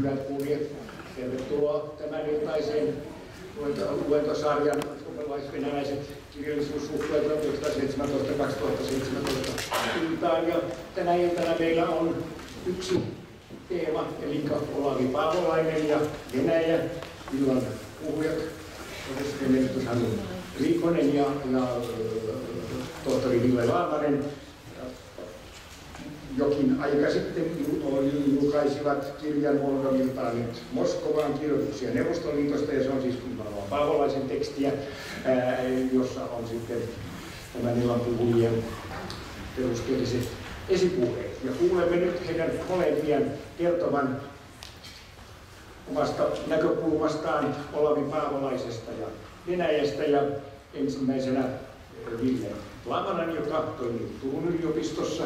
Hyvät kuulijat, tervetuloa tämän iltaiseen luentosarjan suomalais-venäläiset kirjallisuussuhteet 1917-2017 iltaan. Ja tänä iltana meillä on yksi teema, eli Olavi Paavolainen ja Venäjä. Illan puhujat, professori Hannu Riikonen ja tohtori Ville Laamanen. Jokin aika sitten julkaisivat kirjan Moldoviltaan nyt Moskovaan kirjoituksia Neuvostoliitosta, ja se on siis Paavolaisen tekstiä, jossa on sitten tämän illan puhujien perusteelliset esipuheet. Ja kuulemme nyt heidän molempien kertovan omasta näkökulmastaan Olavi Paavolaisesta ja Venäjästä, ja ensimmäisenä Ville Laamanen, joka toimii Turun yliopistossa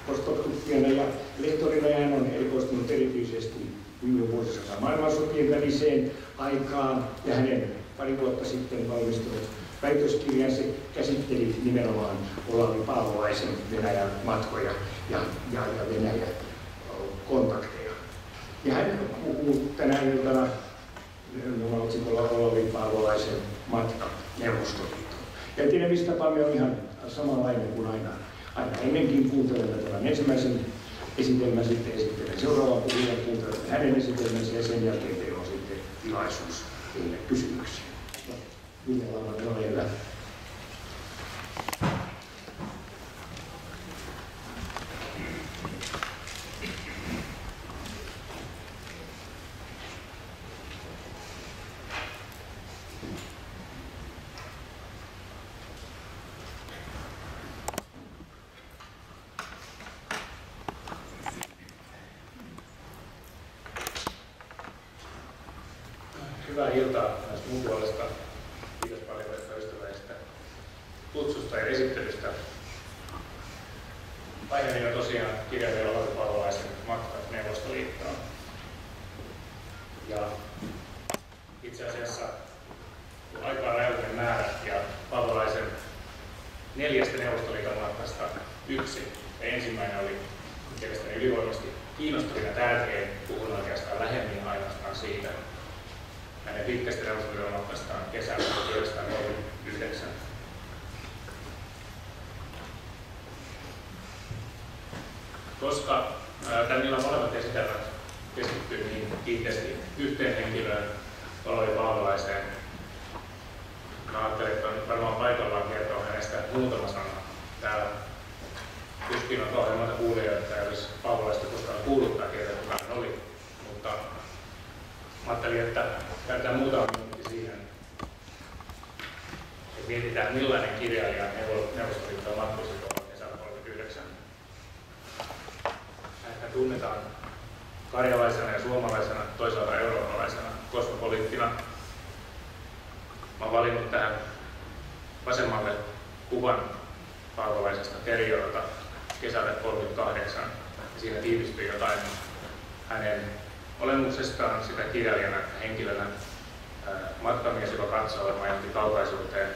postdoc-tutkijana ja lehtorina, ja hän on erikoistunut erityisesti viime vuosisadan maailmansotien väliseen aikaan, ja hänen pari vuotta sitten valmistunut väitöskirjansa käsitteli nimenomaan Olavi Paavolaisen Venäjän matkoja ja Venäjän kontakteja. Ja hän puhuu tänä iltana otsikolla Olavi Paavolaisen matka Neuvostoliittoon. Ja etenemistapamme on ihan samanlainen kuin aina ennenkin. Kuuntelemme tämän ensimmäisen esitelmän, sitten esittelen seuraavan puhujan, kuuntelemme hänen esitelmänsä, ja sen jälkeen teillä on sitten tilaisuus teille kysymyksiä. Ville Laamanen, ole hyvä. Hyvää iltaa myös mun puolesta. Kiitos paljon tästä ystävällisestä kutsusta ja esittelystä. Aiheeni on tosiaan kirjailija Olavi Paavolaisen matka Neuvostoliittoon. Ja itse asiassa aika on rajallinen määrä, ja Paavolaisen 4 Neuvostoliiton matkasta 1. Ja ensimmäinen oli mielestäni ylivoimaisesti kiinnostavin ja tärkein. Puhun oikeastaan lähemmin ainoastaan siitä. Hänen pitkästä Neuvostoliiton matkastaan kesällä 1939. Koska tämän illan molemmat esitelmät keskittyy niin kiinteästi yhteen henkilöön, Olavi Paavolaiseen, mä ajattelin, että on varmaan paikallaan kertoa hänestä muutama sana. Täällä tuskin on kauhean monta kuulijoita, että ei olisi Paavolaista koskaan kuullut tai kertoa, kuka hän oli. Mutta mä ajattelin, että käytetään muutama minuutti siihen, että mietitään, millainen kirjailija Neuvostoliittoon matkusti tuolla kesällä 1939. Hän tunnetaan karjalaisena ja suomalaisena, toisaalta eurooppalaisena kosmopoliittina. Mä oon valinnut tähän vasemmalle kuvan Paavolaisesta Teriolta kesällä 1938. Ja siinä tiivistyy jotain hänen olemuksestaan sitä kirjailijana ja henkilönä, matkamies, joka katsoo majoitti kaukaisuuteen,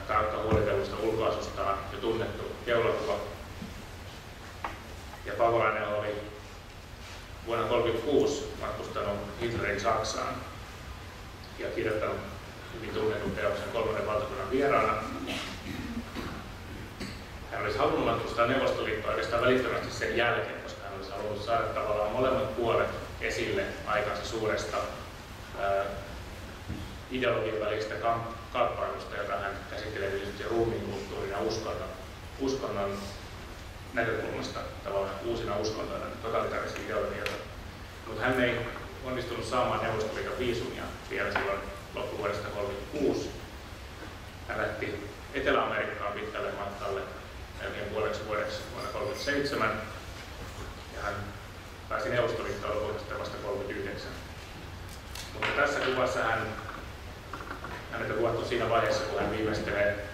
tarkka huolitellusta ulkoasustaan ja tunnettu keulakuva. Ja Paavolainen oli vuonna 1936 matkustanut Hitlerin Saksaan ja kirjoittanut hyvin tunnetun teoksen 3. valtakunnan vieraana. Hän olisi halunnut matkustaa Neuvostoliittoon oikeastaan välittömästi sen jälkeen, koska hän olisi halunnut saada tavallaan molemmat puolet esille aikansa suuresta ideologian välistä kamppailusta, jota hän käsittelee tietysti ruumiinkulttuurin ja uskonnon näkökulmasta, tavallaan uusina uskontoina, totalitaarisia ideologioita. Mutta hän ei onnistunut saamaan Neuvostoliiton viisumia vielä silloin loppuvuodesta 1936. Hän lähti Etelä-Amerikkaan pitkälle matkalle melkein puoleksi vuodeksi vuonna 1937, ja hän pääsi Neuvostoliittoon lopulta vasta 1939. Mutta tässä kuvassa hänet on kuvattu siinä vaiheessa, kun hän viimeistelee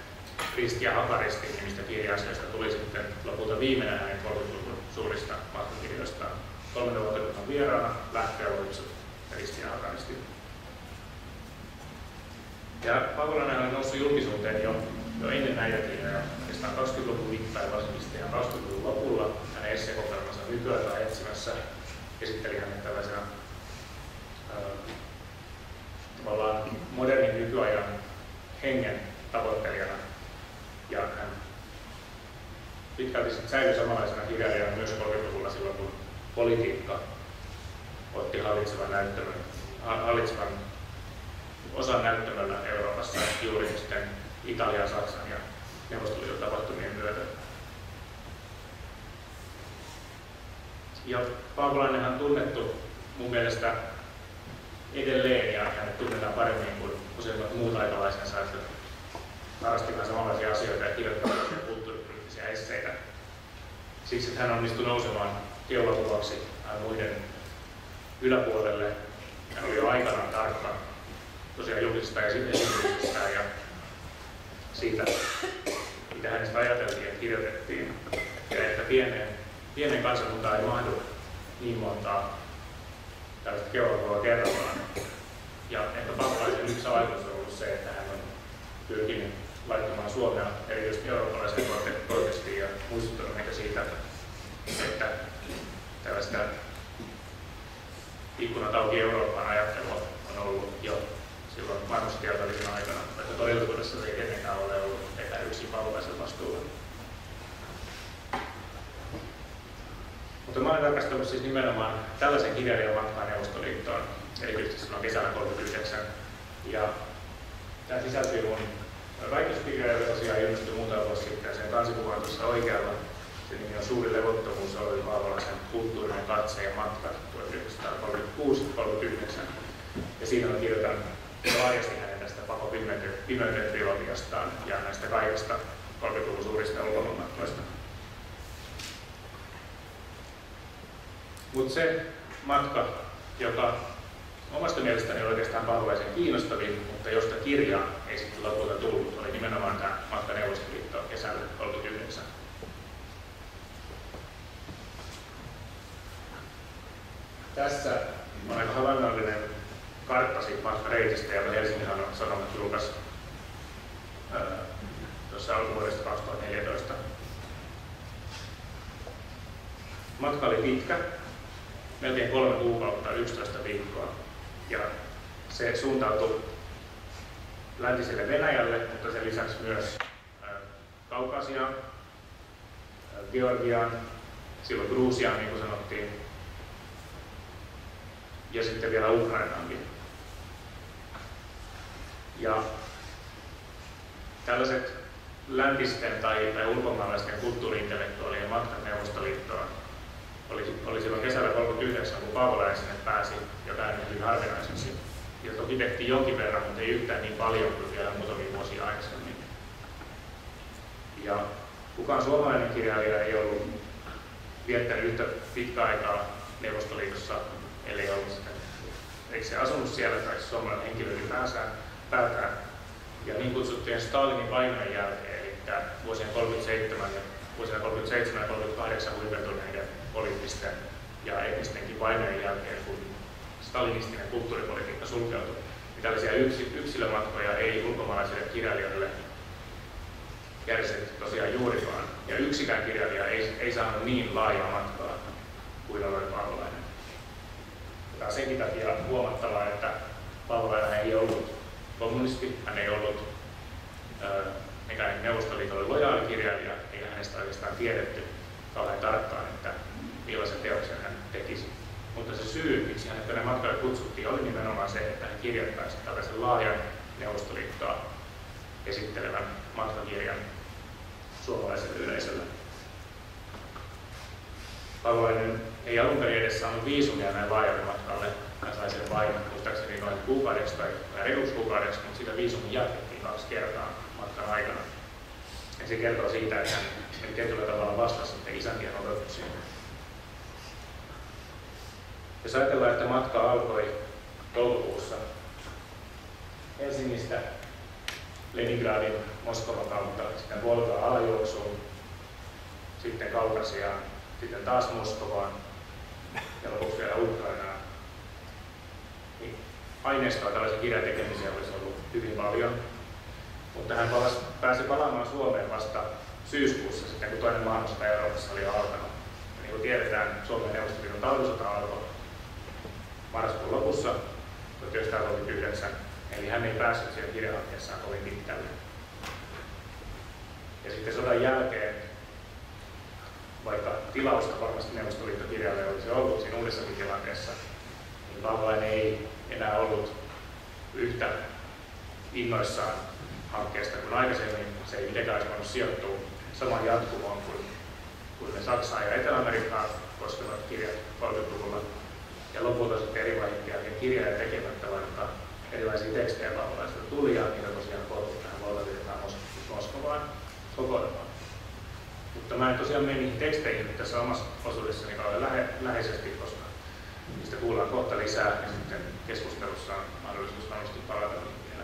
Risti ja Hakaristi nimistä kirjasta, josta tuli sitten lopulta viimeinen hänen 30-luvun suurista matkakirjoistaan. 3. valtakunnan vieraana, lähtöolemuksut ja Risti ja Hakaristi. Ja Paavolainen on noussut julkisuuteen jo ennen näitä kirjoja, oikeastaan 20-luvun mittaan varsinkin ja 20-luvun lopulla. Hänen esseekokoelmansa Nykyaikaa etsimässä esitteli hänet tällaisena tavallaan modernin nykyajan hengen tavoittelijana. Ja hän pitkälti säilyi samanlaisena kirjailijana myös 30-luvulla silloin, kun politiikka otti hallitsevan osan näyttämöllä Euroopassa juuri sitten Italian, Saksan ja Neuvostoliiton tapahtumien myötä. Ja Paavolainenhan on tunnettu mun mielestä edelleen, ja hänet tunnetaan paremmin kuin useimmat muut aikalaisensa, että harrasti vähän samanlaisia asioita ja kirjoittaa kulttuuripoliittisia esseitä. Siksi, että hän onnistui nousemaan keulakuvaksi muiden yläpuolelle. Hän oli jo aikanaan tarkka tosiaan julkisesta esiintymisestään ja siitä, mitä hänestä ajateltiin ja kirjoitettiin. Ja että pienen kansakuntaan ei mahdu niin montaa tällaista keulakuvaa kerrallaan. Ja ehkä Paavolaisen yksi vaikutus on ollut se, että hän on pyrkinyt laittamaan Suomea erityisesti eurooppalaiseen kontekstiin ja muistuttanut meitä siitä, että tällaista ikkunat auki Eurooppaan ajattelua on ollut jo silloin maailmansotilaisen aikana, että todellisuudessa se ei tietenkään ole ollut eikä yksin Paavolaisen vastuulla. Mutta mä olen tarkastellut siis nimenomaan tällaisen kirjailijan matkaa Neuvostoliittoon, erityisesti silloin kesällä 1939. Ja tämä sisältyy mun väitöskirja, joka tosiaan ilmestyi muutama vuosi sitten. Sen kansikuva on tuossa oikealla. Se nimi on Suuri levottomuus, Olli Paavolaisen kulttuurinen katse ja matka 1936-1939. Ja siinä mä kirjoitan laajasti hänen tästä Pako pimeyteen trilogiastaan ja näistä kaikista 30-luvun suurista ulkomaanmatkoista. Mutta se matka, joka omasta mielestäni oli oikeastaan Paavolaisen kiinnostavin, mutta josta kirjaa ei sitten lopulta tullut, oli nimenomaan tämä matka Neuvostoliittoon kesällä 1939. Tässä on aika havainnollinen kartta siitä matkareitistä, joka Helsingin Sanomat julkaisi tuossa alkuvuodesta 2014. Matka oli pitkä, melkein 3 kuukautta, 11 viikkoa, ja se suuntautui läntiselle Venäjälle, mutta sen lisäksi myös Kaukasiaan, Georgiaan, silloin Gruusiaan, niin kuin sanottiin, ja sitten vielä Ukrainaankin. Ja tällaiset läntisten tai ulkomaalaisten kulttuuri-intellektuaalien matkat Neuvostoliittoon oli silloin kesällä 1939, kun Paavolainen sinne pääsi, joka on hyvin harvinaiseksi. Ja toki tehtiin jonkin verran, mutta ei yhtään niin paljon kuin vielä muutamia vuosia aikaisemmin. Ja kukaan suomalainen kirjailija ei ollut viettänyt yhtä pitkä aikaa Neuvostoliitossa, ellei ollut sitä. Eikö se asunut siellä tai suomalainen henkilö ylipäätään. Ja niin kutsuttujen Stalinin vainojen jälkeen, eli vuosina 37 ja 38 huipentuneiden poliittisten ja etnistenkin vainojen jälkeen, kun stalinistinen kulttuuripolitiikka sulkeutui, niin tällaisia yksilömatkoja ei ulkomaalaisille kirjailijoille järjestetty tosiaan juurikaan. Ja yksikään kirjailija ei saanut niin laajaa matkaa kuin Olli Paavolainen. Tämä on senkin takia huomattavaa, että Paavolainen ei ollut kommunisti, hän ei ollut mikään Neuvostoliitolle lojaali kirjailija, eikä hänestä oikeastaan tiedetty kauhean tarkkaan, että millaisen teoksen hän tekisi. Mutta se syy, miksi hänet tänne matkalle kutsuttiin, oli nimenomaan se, että hän kirjoittaisi tällaisen laajan Neuvostoliittoa esittelevän matkakirjan suomalaiselle yleisölle. Paavolainen ei alun perin edes saanut viisumia näin laajalle matkalle. Hän sai sen vain muistaakseni noin kuukaudeksi tai reiluksi kuukaudeksi, mutta sitä viisumin jatkettiin 2 kertaa matkan aikana. Ja se kertoo siitä, että hän tietyllä tavalla vastasi sitten isäntien odotuksiin. Jos ajatellaan, että matka alkoi toukokuussa Helsingistä Leningradin Moskovan kautta, sitten Volgaan alajuoksuun, sitten Kaukasiaan, sitten taas Moskovaan ja lopuksi vielä Ukrainaan. Niin aineistoa tällaisen kirjan tekemiseen olisi ollut hyvin paljon, mutta hän pääsi palaamaan Suomeen vasta syyskuussa, sitten kun toinen maailmansota Euroopassa oli alkanut. Ja niin kuin tiedetään, Suomen ja Neuvostoliiton talvisota alkoi marraskuun lopussa 1939, eli hän ei päässyt siihen kirjahankkeessaan kovin pitkälle. Ja sitten sodan jälkeen, vaikka tilausta varmasti Neuvostoliittokirjalle olisi ollut siinä uudessakin tilanteessa, niin Paavolainen ei enää ollut yhtä innoissaan hankkeesta kuin aikaisemmin. Se ei mitenkään olisi voinut sijoittua samaan jatkumoon kuin ne Saksaa ja Etelä-Amerikkaa koskevat kirjat 30-luvulla. Ja lopulta sitten eri vaiheen jälkeen kirjoja tekemättä, vaikka erilaisia tekstejä Paavolaiselta tuli ja niitä tosiaan koottu tähän valtavirtaan Moskovaan kokonaan. Mutta mä en tosiaan mene niihin teksteihin tässä omassa osuudessani kauhean läheisesti, koska niistä kuullaan kohta lisää ja sitten keskustelussa on mahdollisuus varmasti palata niihin vielä.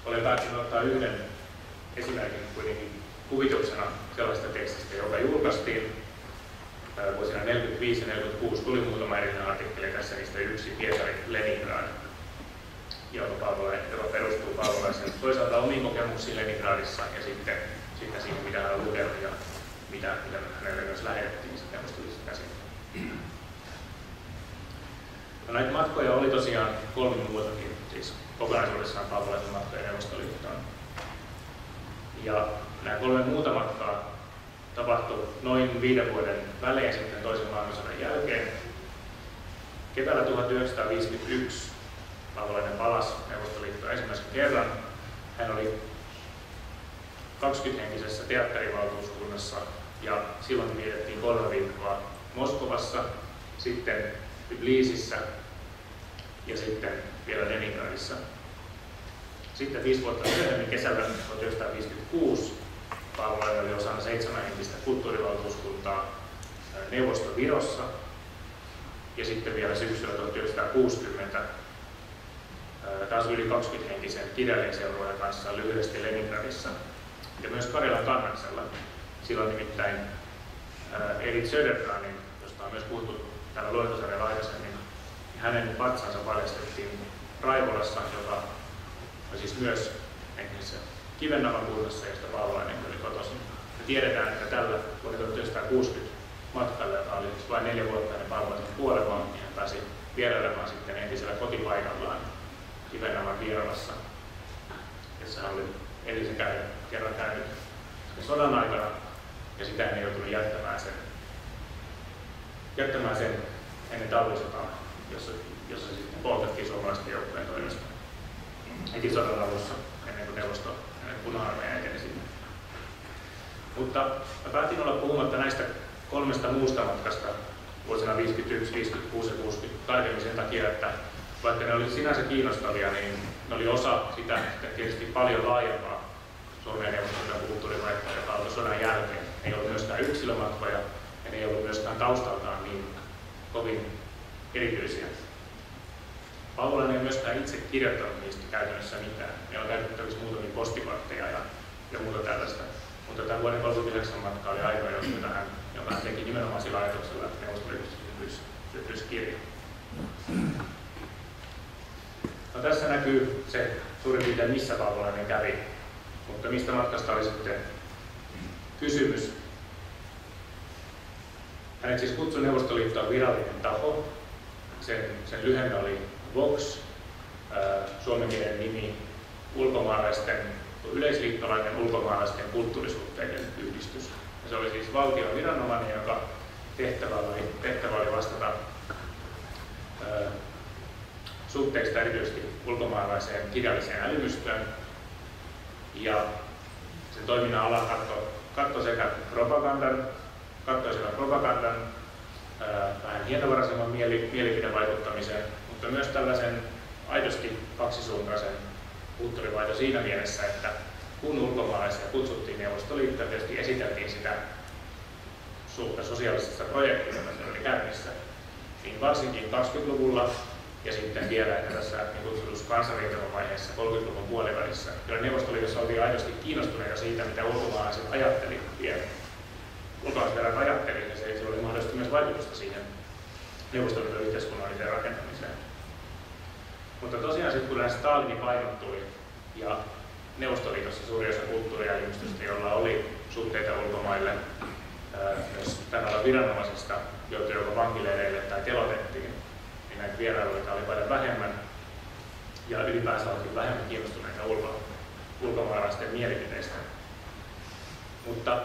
Olen päättänyt ottaa yhden esimerkin kuitenkin kuvituksena sellaista tekstistä, joka julkaistiin vuosina 1945 ja 1946. Tuli muutama erillinen artikkeli tässä, niistä yksi Pietari Leningrad, joka perustuu Paavolaisen toisaalta omiin kokemuksiin Leningradissa ja sitten siihen, mitä hän on lukenut ja mitä hänelle myös lähetettiin sitten Neuvostoliitosta käsin. No, näitä matkoja oli tosiaan 3 muutakin, siis kokonaisuudessaan Paavolaisen matkoja Neuvostoliittoon. Ja nämä 3 muuta matkaa tapahtui noin 5 vuoden välein sitten toisen maailmansodan jälkeen. Keväällä 1951 Paavolainen palasi Neuvostoliittoon ensimmäisen kerran. Hän oli 20-henkisessä teatterivaltuuskunnassa ja silloin vietettiin 3 viikkoa Moskovassa, sitten Tbilisissä ja sitten vielä Leningradissa. Sitten 5 vuotta myöhemmin kesällä 1956 Paavolainen oli osana 7-henkistä kulttuurivaltuuskuntaa Neuvosto-Virossa ja sitten vielä syksyllä 1960 taas yli 20-henkisen kirjailijaseurueen kanssa lyhyesti Leningradissa ja myös Karjalan Kannaksella. Silloin nimittäin Edith Söderbranin, josta on myös puhuttu täällä luentosarjalla aikaisemmin, hänen vatsansa paljastettiin Raivolassa, joka on siis myös entisessä Kivennavan kunnassa, josta Paavolainen oli kotoisin. Me tiedetään, että tällä vuonna 1960 matkalla, joka oli siis vain 4 vuotta ennen Paavolaisen kuolemaa, niin hän pääsi vierailemaan sitten entisellä kotipaikallaan Kivennavan Vieralassa, jossa hän oli edellisen kerran käynyt sodan aikana, ja sitä hän ei joutunut jättämään sen ennen talvisotaa, jossa sitten poltettiin suomalaisten joukkojen toimesta heti sodan alussa, ennen kuin Puna-armeija eteni sinne. Mutta mä päätin olla puhumatta näistä 3 muusta matkasta vuosina 51, 56 ja 60 tarkemmin sen takia, että vaikka ne olivat sinänsä kiinnostavia, niin ne oli osa sitä tietysti paljon laajempaa Suomen ja Neuvostoliiton kulttuurivaihtoa, joka alkoi sodan jälkeen. Ei ollut myöskään yksilömatkoja ja ne ei ollut myöskään taustaltaan niin kovin erityisiä. Paavolainen ei myöskään itse kirjoittanut niistä käytännössä mitään. Meillä on käytettävissä muutamia postikortteja ja muuta tällaista. Mutta tämä vuoden 1939 matka oli ainoa, joka hän teki nimenomaan sillä ajatuksella, että Neuvostoliitossa syntyisi kirja. No, tässä näkyy se suurin piirtein, missä Paavolainen kävi, mutta mistä matkasta oli sitten kysymys. Hänet siis kutsui Neuvostoliittoon virallinen taho. Sen lyhenne oli VOX, suomenkielinen nimi, yleisliittolainen ulkomaalaisten kulttuurisuhteiden yhdistys. Ja se oli siis valtion viranomainen, joka tehtävä oli vastata suhteista erityisesti ulkomaalaiseen kirjalliseen älymystöön. Ja sen toiminnan ala katsoi sekä propagandan, vähän hienovaraisemman mielipidevaikuttamisen, mutta myös tällaisen aidosti kaksisuuntaisen kulttuurivaihdon siinä mielessä, että kun ulkomaalaisia kutsuttiin Neuvostoliittoon, tietysti esiteltiin sitä suurta sosiaalisesta projektia, joka se oli käynnissä, niin varsinkin 20-luvulla ja sitten vielä että tässä niin kutsutussa kansanrintaman vaiheessa 30-luvun puolivälissä, kyllä Neuvostoliitossa oltiin aidosti kiinnostuneita siitä, mitä ulkomaalaiset ajatteli vielä. Ulkomaalaisverrat ajatteli, ja se oli mahdollisesti myös vaikutusta siihen Neuvostoliiton yhteiskunnalliseen rakentamiseen. Mutta tosiaan sitten kun nämä Stalinin painot tuli ja Neuvostoliitossa suuri osa kulttuurielimistöstä, jolla oli suhteita ulkomaille, myös tämän alan viranomaisista joutui joko vankileireille tai telotettiin, näitä vierailuita oli paljon vähemmän ja ylipäänsä oltiin vähemmän kiinnostuneita ulkomaalaisten mielipiteistä. Mutta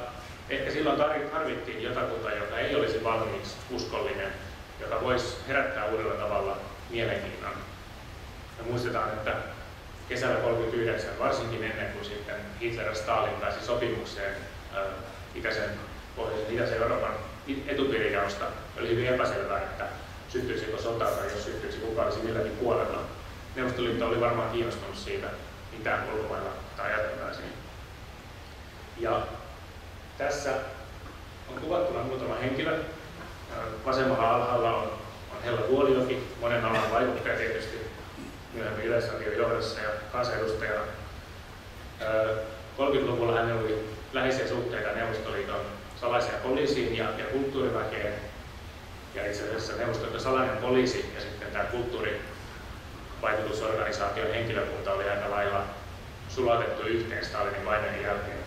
ehkä silloin tarvittiin jotakuta, joka ei olisi valmiiksi uskollinen, joka voisi herättää uudella tavalla mielenkiinnon. Me muistetaan, että kesällä 1939, varsinkin ennen kuin sitten Hitler ja Stalin pääsi sopimukseen itäisen Euroopan etupiirijaosta, oli hyvin epäselvää, että syttyisikö sota tai jos syttyisi, kuka olisi milläkin puolella. Neuvostoliitto oli varmaan kiinnostunut siitä, mitä ulkomailla ajateltaisiin. Ja tässä on kuvattuna muutama henkilö. Vasemmalla alhaalla on Hella Vuolijoki, monen alan vaikuttaja tietysti, myöhemmin Yleisradion johdossa ja kansanedustajana. 30-luvulla hänellä oli läheisiä suhteita Neuvostoliiton salaiseen poliisiin ja kulttuuriväkeen. Ja itse asiassa Neuvostoliiton salainen poliisi ja sitten tämä kulttuurivaikutusorganisaation henkilökunta oli aika lailla sulatettu yhteen Stalinin vainon jälkeen.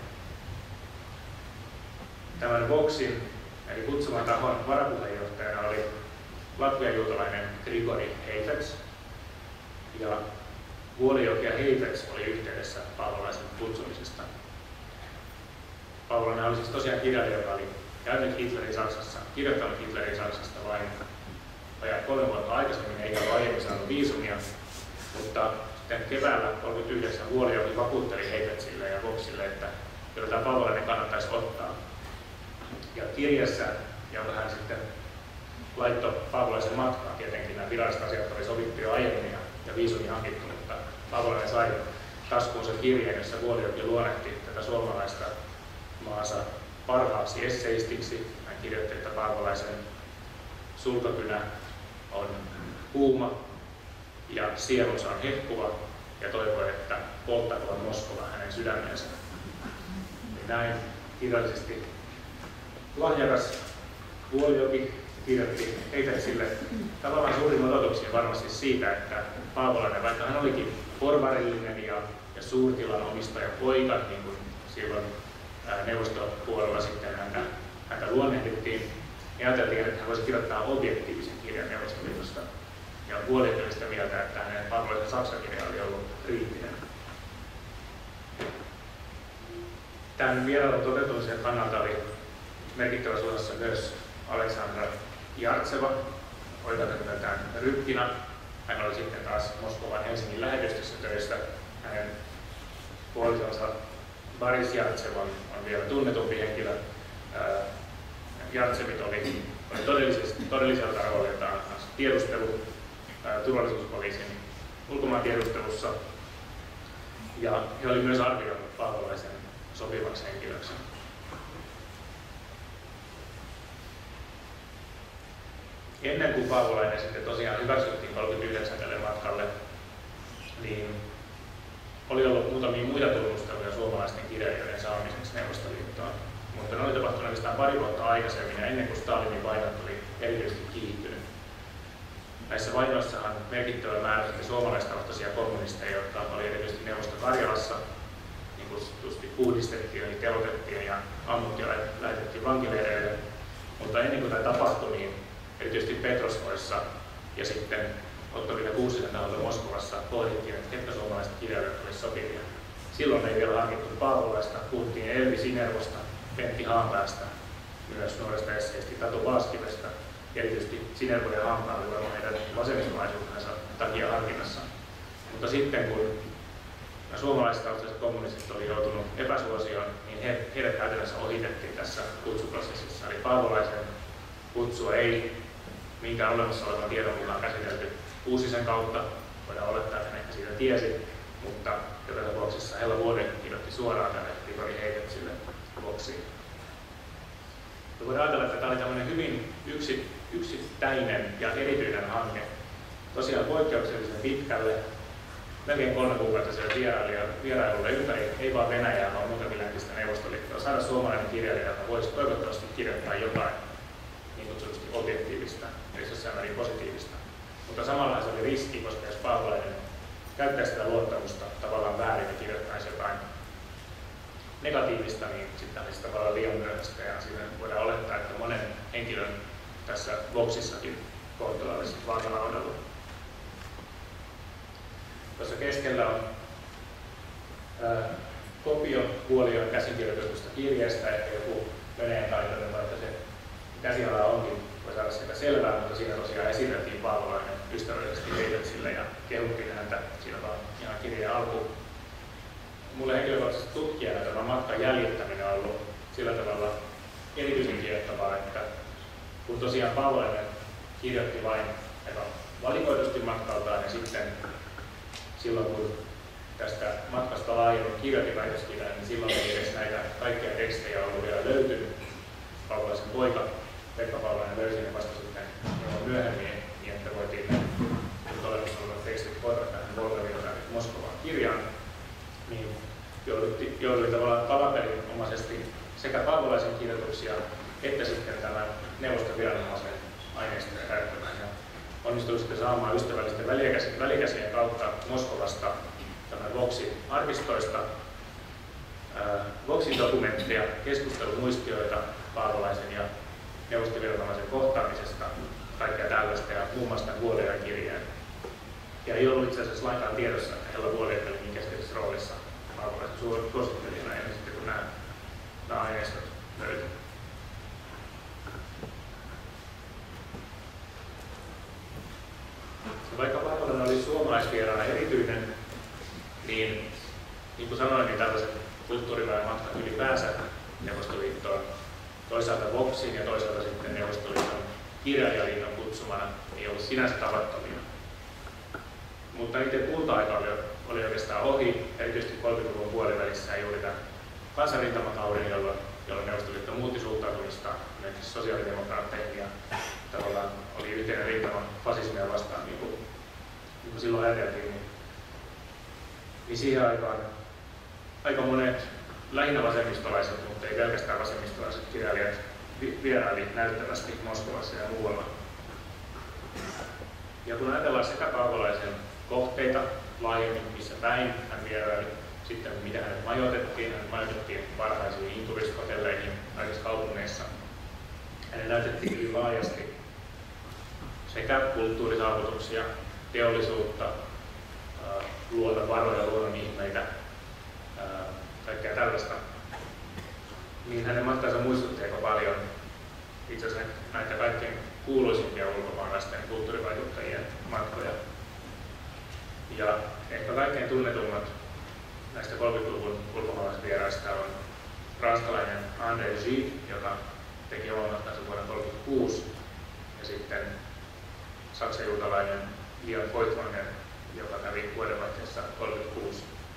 Tämän Voxin eli kutsuman tahon varapuheenjohtajana oli latvian-juutalainen Grigori Heifetz. Ja Vuolijoki ja Heifetz oli yhteydessä Paavolaisen kutsumisesta. Paavolainen oli siis tosiaan kirjailija, joka oli käynyt Hitlerin Saksassa, kirjoittanut Hitlerin Saksasta vain vajaa 3 vuotta aikaisemmin, eikä ole aiemmin saanut viisumia. Mutta sitten keväällä 1939 Vuolijoki vakuutteli Heifetzille ja Voxille, että kyllä tämä Paavolainen kannattaisi ottaa. Ja kirjassa, jonka hän sitten laittoi Paavolaisen matkaan, tietenkin nämä viralliset asiat oli sovittu jo aiemmin ja viisumi hankittu, mutta Paavolainen sai taskuunsa kirjeen, jossa Vuolijoki luonnehti tätä suomalaista maansa parhaaksi esseistiksi. Hän kirjoitti, että Paavolaisen sulkakynä on kuuma ja sielunsa on hehkuva ja toivoi, että polttakoon Moskova hänen sydämensä. Näin kirjallisesti lahjakas Vuolijoki kirjoitti Heifetzille tavallaan suurin odotuksia varmasti siitä, että Paavolainen, vaikka hän olikin porvarillinen ja suurtilan omistajan poika, niin kuin silloin neuvostopuolella sitten häntä luonnehdittiin, niin ajateltiin, että hän voisi kirjoittaa objektiivisen kirjan Neuvostoliitosta. Ja Vuolijoki oli sitä mieltä, että hänen Paavolaisen Saksa-kirja oli ollut kriittinen. Tämän vierailun toteutumisen kannalta oli merkittävässä osassa myös Aleksandra Jartseva, oikeutetaan Rykkina. Hän oli sitten taas Moskovan Helsingin lähetystössä töissä. Hänen puolisonsa Boris Jartsev on vielä tunnetumpi henkilö. Jartsevit oli todelliselta rooliltaan turvallisuuspoliisin ulkomaantiedustelussa. Ja he oli myös arvioinut Paavolaisen sopivaksi henkilöksi. Ennen kuin Paavolainen sitten tosiaan hyväksyttiin 39 tälle matkalle, niin oli ollut muutamia muita tunnusteluja suomalaisten kirjailijoiden saamiseksi Neuvostoliittoon. Mutta ne oli tapahtunut oikeastaan pari vuotta aikaisemmin ja ennen kuin Stalinin vainot oli erityisesti kiihtynyt. Näissä vainoissahan merkittävä määrä suomalaistaustaisia kommunisteja, jotka oli erityisesti Neuvosto-Karjalassa, niin kutsutusti puhdistettiin, eli telotettiin ja ammuttiin ja lähetettiin vankileireille. Mutta ennen kuin tämä tapahtui, niin erityisesti Petroskoissa ja sitten Otto Wille-Kuusisen taholta Moskovassa pohdittiin, että ketkä suomalaiset kirjailijat olisivat sopivia. Silloin ei vielä hankittu Paavolaista, puhuttiin Elvi Sinervosta, Pentti Haanpäästä, myös nuoresta esseisti Tatu Paaskivesta. Erityisesti Sinervo ja Haanpää oli varmaan heidän vasemmistolaisuutensa takia harkinnassa. Mutta sitten kun suomalaistaustaiset kommunistit oli joutunut epäsuosioon, niin heidät käytännössä ohitettiin tässä kutsuprosessissa. Eli Paavolaisen kutsua ei minkään olemassa olevan tiedon mukaan käsitelty Kuusisen kautta. Voidaan olettaa, että hän ehkä siitä tiesi, mutta joka tapauksessa Hella Vuolijoki kirjoitti suoraan tälle Grigori Heifetzille Voxiin. Voidaan ajatella, että tämä oli tämmöinen hyvin yksittäinen ja erityinen hanke. Tosiaan poikkeuksellisen pitkälle, melkein 3 kuukautta siellä vierailulle ympäri, ei vaan Venäjää, vaan muutakin läntistä Neuvostoliittoa. Saada suomalainen kirjailija, joka voisi toivottavasti kirjoittaa jotain niin kutsutusti objektiivista, eli jossain määrin positiivista. Mutta samalla se oli riski, koska jos Paavolainen käyttäisi sitä luottamusta tavallaan väärin ja kirjoittaisi jotain negatiivista, niin sitten olisi tavallaan liian myöhäistä. Ja siinä voidaan olettaa, että monen henkilön tässä Voxissakin Kortelalle vaakalaudalla. Tuossa keskellä on kopio Vuolijoen käsikirjoitetusta kirjeestä, ehkä joku Venäjän taitoinen, vaikka se käsiala onkin, voi saada sitä selvää, mutta siinä tosiaan esiteltiin Paavolainen ystävällisesti Heideltsille ja kehuttiin häntä. Siinä on ihan kirjeen alku. Mulle henkilökohtaisesti tutkijana tämä matkan jäljittäminen on ollut sillä tavalla erityisen kiehtovaa, että kun tosiaan Paavolainen kirjoitti vain aika valikoidusti matkaltaan ja sitten silloin kun tästä matkasta laajemmin kirjoitin väitöskirjaa, niin silloin ei edes näitä kaikkia tekstejä ollut vielä löytynyt. Paavolaisen poika Pekka Paavolainen löysi ne vasta sitten myöhemmin, niin että voitiin ne olemassa olevat tekstit koota tähän Volgavirtaan Moskovaan kirjaan. Niin joudui tavallaan palaperinomaisesti sekä Paavolaisen kirjoituksia että sitten tämän neuvoston viranomaisen aineistoja käyttämään. Ja onnistui sitten saamaan ystävällisten välikäsien kautta Moskovasta tämän Voxin arkistoista Voxin dokumentteja, keskustelumuistioita Paavolaisen ja neuvostoviranomaisen kohtaamisesta, kaikkea tällaista ja muun muassa tämän Vuolijoen kirjeen. Ja ei ollut itse asiassa lainkaan tiedossa, että Hella Vuolijoen oli niin keskeisessä roolissa Paavolaisen suosittelijana ennen sitten kun nämä aineistot löytyy. Vaikka Paavolainen oli suomalaisvieraana erityinen, niin kuin sanoin, niin tällaiset kulttuuriväen matkat ylipäänsä Neuvostoliittoon, toisaalta Voxiin ja toisaalta sitten Neuvostoliiton kirjailijaliiton kutsumana, ei ollut sinänsä tavattomia. Mutta niiden kulta-aika oli oikeastaan ohi, erityisesti 30-luvun puolivälissä juuri tämän kansanrintamakauden, jolloin Neuvostoliitto muutti suhtautumista esimerkiksi sosiaalidemokraatteihin ja tavallaan oli yhteinen rintama fasismia vastaan, niin kuin silloin ajateltiin. Niin siihen aikaan aika monet lähinnä vasemmistolaiset, mutta ei pelkästään vasemmistolaiset kirjailijat vieraili näyttävästi Moskovassa ja muualla. Ja kun ajatellaan sekä Paavolaisen kohteita laajemmin, missä päin hän vieraili, sitten mitä hänet majoitettiin varhaisiin inturistohotelleihin kaikissa kaupungeissa. Hänen näytettiin hyvin laajasti sekä kulttuurisaavutuksia, teollisuutta, luonnonvaroja, luonnon ihmeitä, kaikkea tällaista. Niin hänen matkansa muistutti aika paljon itse asiassa näitä kaikkein kuuluisimpia ulkomaalaisten kulttuurivaikuttajien matkoja. Ja ehkä kaikkein tunnetummat näistä 30-luvun ulkomaalaisvieraista on ranskalainen André Gide, joka teki oman matkansa vuonna 1936, ja sitten saksanjuutalainen Leon Feuchtwanger, joka kävi vuodenvaihteessa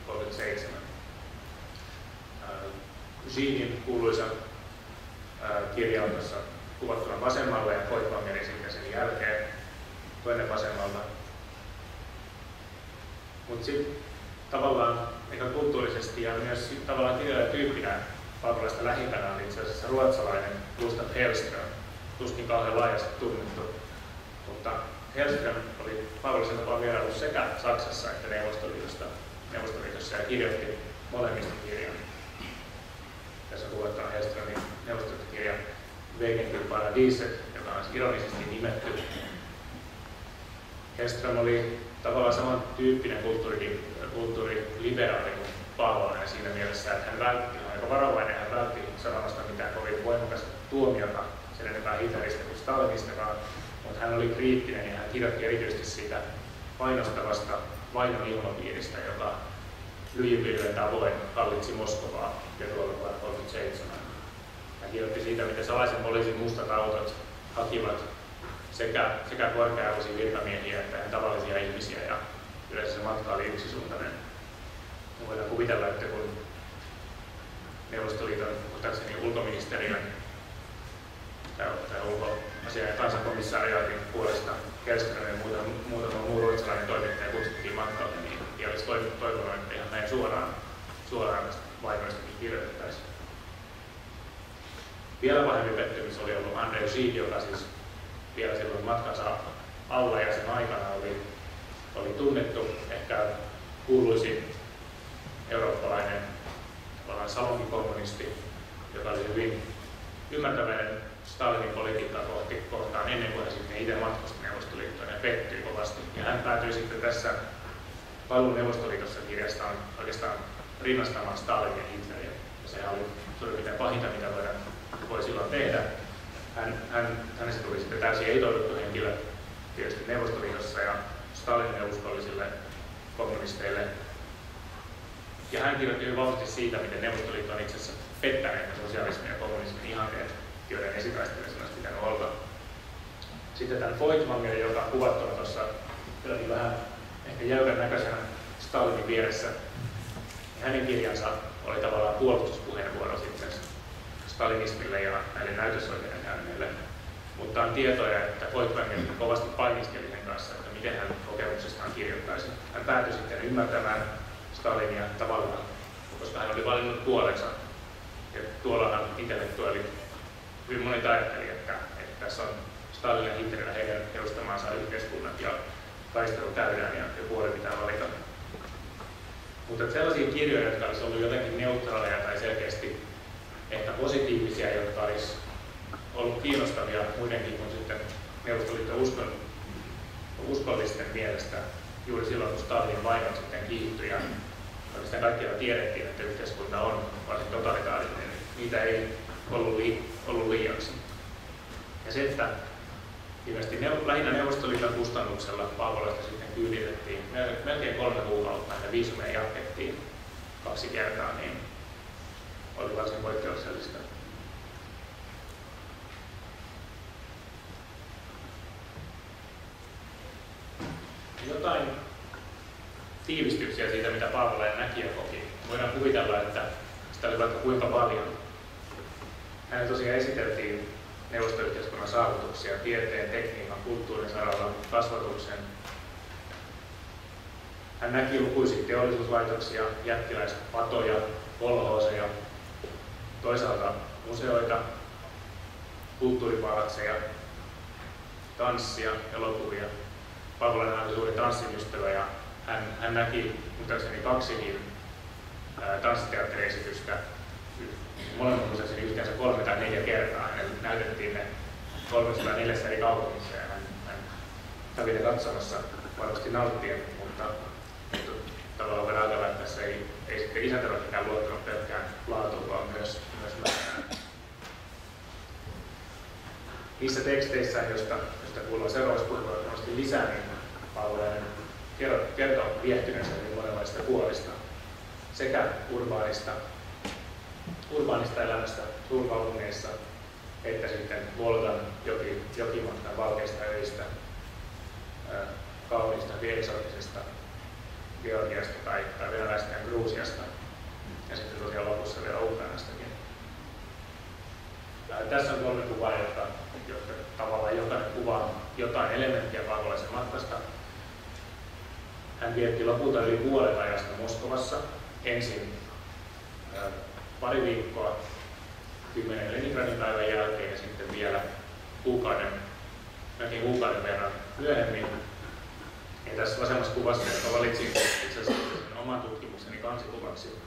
1936-1937. Gidein kuuluisa kirja on tuossa kuvattuna vasemmalla ja Feuchtwangerin sitten sen jälkeen toinen vasemmalla. Mutta sitten tavallaan eikä kulttuurisesti ja myös tavallaan kirjailijatyyppinä Paavolaista lähimpänä on itse asiassa ruotsalainen Gustav Hellström, tuskin kauhean laajasti tunnettu. Mutta Hellström oli Paavolaisen tapaan vierailu sekä Saksassa että Neuvostoliitossa ja kirjoitti molemmista kirjan. Tässä kuvataan Hellströmin neuvostoliittokirja Wegen till Paradiset, joka on ironisesti nimetty. Hellström oli tavallaan samantyyppinen kulttuuriliberaali kuin Paavolainen siinä mielessä, että hän vältti, aika varovainen, hän vältti sanomasta mitään kovin voimakasta tuomiota sen enempää Hitleristä kuin Stalinistakaan, mutta hän oli kriittinen ja hän kirjoitti erityisesti siitä painostavasta vainon ilmapiiristä, joka lyijypilven tavoin hallitsi Moskovaa jo tuolla vuonna 1937. Hän kirjoitti siitä, miten salaisen poliisin mustat autot hakivat sekä korkearvoisia virkamiehiä että tavallisia ihmisiä, ja yleensä se matka oli yksisuuntainen. Voidaan kuvitella, että kun Neuvostoliiton ulkoministeriön tai ulkoasian ja kansankomissaariaatin puolesta Hellström ja muutama muu ruotsalainen toimittaja kutsuttiin matkalle, niin ei olisi toivonut, että ihan näin suoraan tästä vainoistakin kirjoitettaisiin. Vielä pahempi pettymys oli ollut André Gide, joka siis vielä silloin matkansa alla ja sen aikana oli tunnettu, ehkä kuuluisin eurooppalainen salonkikommunisti, joka oli hyvin ymmärtäväinen Stalinin politiikkaa kohtaan ennen kuin hän sitten itse matkusti Neuvostoliittoon. Ja hän päätyi sitten tässä Paluu Neuvostoliitossa -kirjastaan oikeastaan rinnastamaan Stalin ja Hitleriä. Ja se oli suurin piirtein pahinta, mitä voi silloin tehdä. Hänestä tuli sitten täysin ei-toivottu henkilö tietysti Neuvostoliitossa ja Stalinin uskollisille kommunisteille. Ja hän kirjoitti hyvin vahvasti siitä, miten Neuvostoliitto on itse asiassa pettäneet sosialismin ja kommunismin ihanteet, joiden esitaistelijana olisi pitänyt olla. Sitten tämän Feuchtwangerin, joka on kuvattuna tuossa vähän ehkä jäykän näköisenä Stalinin vieressä. Hänen kirjansa oli tavallaan puolustuspuheenvuoro sitten stalinismille ja näille näytösoikeudenkäynneille. Mutta on tietoja, että Feuchtwanger kovasti painiskeli sen kanssa, että miten hän kokemuksestaan kirjoittaisi. Hän päätyi sitten ymmärtämään Stalinia tavallaan, koska hän oli valinnut puolensa. Ja tuollahan intellektuaali hyvin monet ajatteli, että tässä on Stalin ja Hitler heidän edustamansa yhteiskunnat ja taistelu käydään ja puoli pitää valita. Mutta sellaisia kirjoja, jotka olisi ollut jotenkin neutraaleja tai selkeästi ehkä positiivisia, jotka olisi ollut kiinnostavia muidenkin kuin sitten Neuvostoliiton uskollisten mielestä juuri silloin, kun Stalinin vainot sitten kiihtyi ja oikeastaan kaikkialla tiedettiin, että yhteiskunta on varsin totalitaarinen, niin niitä ei ollut liiaksi. Ja se, että ilmeisesti lähinnä Neuvostoliiton kustannuksella Paavolasta sitten kyyditettiin melkein 3 kuukautta, että viisumeja jatkettiin 2 kertaa, niin oli varsin poikkeuksellista. Jotain tiivistyksiä siitä, mitä Paavolainen näki ja koki. Voidaan kuvitella, että sitä oli vaikka kuinka paljon. Hänen tosiaan esiteltiin neuvostoyhteiskunnan saavutuksia tieteen, tekniikan, kulttuurin saralla, kasvatuksen. Hän näki lukuisia teollisuuslaitoksia, jättiläispatoja, kolhooseja, toisaalta museoita, kulttuuripalatseja, tanssia, elokuvia. Paavolainen oli suuri tanssin ystävä ja hän näki muistaakseni 2 tanssiteatteriesitystä. Molemmat muistaakseni yhteensä 3 tai 4 kertaa. Hänelle näytettiin ne 304 eri kaupungissa ja hän kävi ne katsomassa varmasti nauttien, mutta tavallaan voidaan ajatella, että tässä ei sitten isäntäväkikään luottanut pelkkään laatuun, vaan myös määrään. Niissä teksteissä, josta kuullaan seuraavassa puheenvuorossa lisää, niin Paavolainen kertoo viehtyneensä hyvin monenlaista puolista, sekä urbaanista elämästä suurkaupungeissa, että sitten Volgan jokimatkan valkeista öistä, kauniista eksoottisesta Georgiasta tai venäläistä ja Gruusiasta, ja sitten tosiaan lopussa vielä Ukrainastakin. Tässä on 3 kuvaa, jotka tavallaan jokainen kuvaa jotain elementtiä Paavolaisen matkasta. Hän vietti lopulta yli puolen ajasta Moskovassa. Ensin pari viikkoa 10 Leningradin päivän jälkeen ja sitten vielä melkein kuukauden verran myöhemmin. Ja tässä vasemmassa kuvassa, joka valitsin itse asiassa oman tutkimukseni kansikuvaksi,